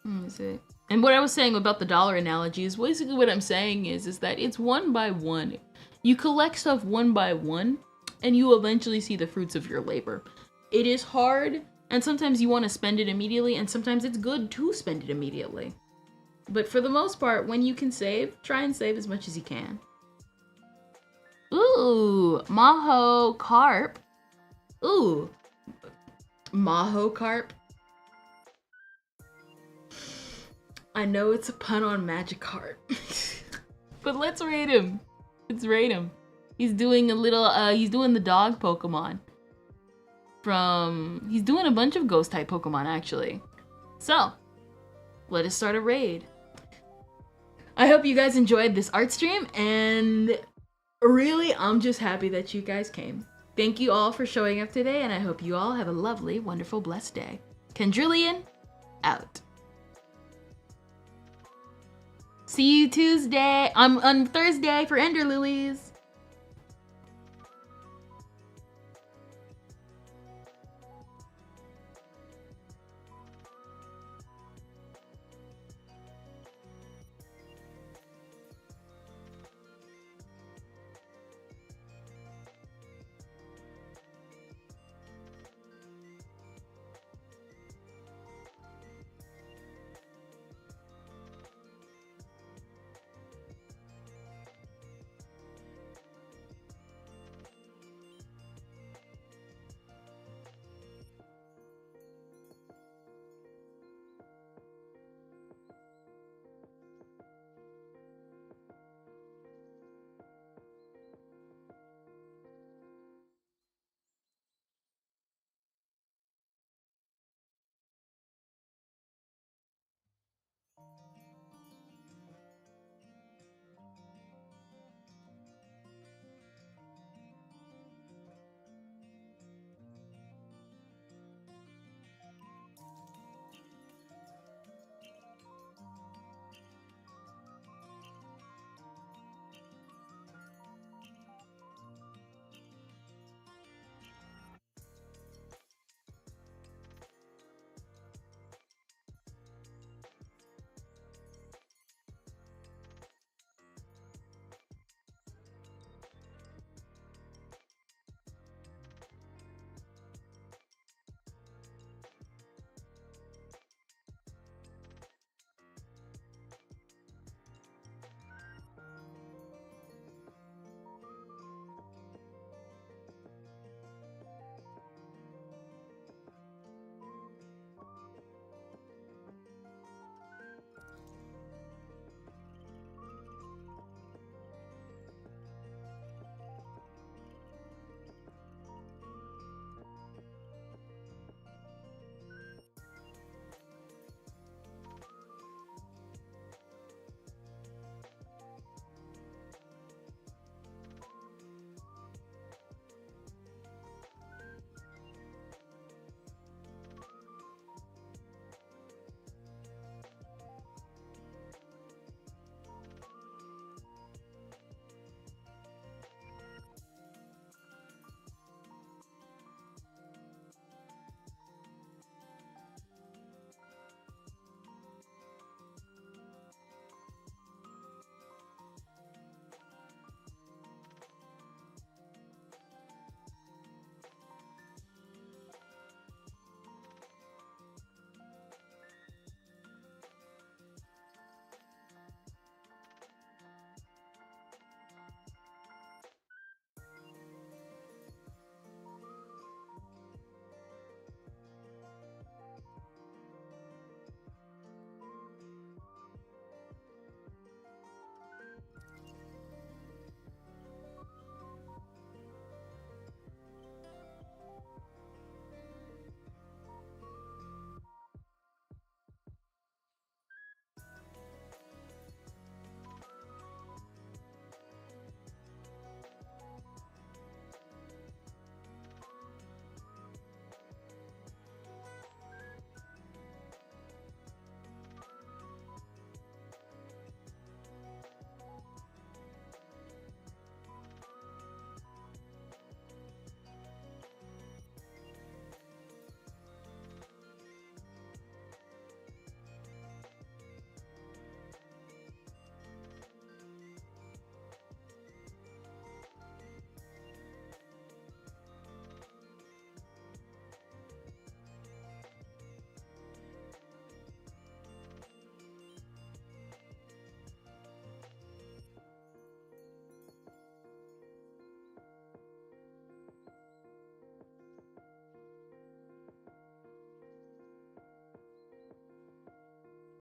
Let me see. And what I was saying about the dollar analogy is basically what I'm saying is that it's one by one. You collect stuff one by one, and you eventually see the fruits of your labor. It is hard, and sometimes you want to spend it immediately, and sometimes it's good to spend it immediately. But for the most part, when you can save, try and save as much as you can. Ooh, Maho Carp. Ooh, Maho Carp. I know it's a pun on Magikarp, but let's rate him. Let's rate him. He's doing a little, he's doing the dog Pokemon. He's doing a bunch of ghost type Pokemon actually. So, let us start a raid. I hope you guys enjoyed this art stream, and really, I'm just happy that you guys came. Thank you all for showing up today, and I hope you all have a lovely, wonderful, blessed day. Kendrillian, out. See you Tuesday, on Thursday for Ender Lilies.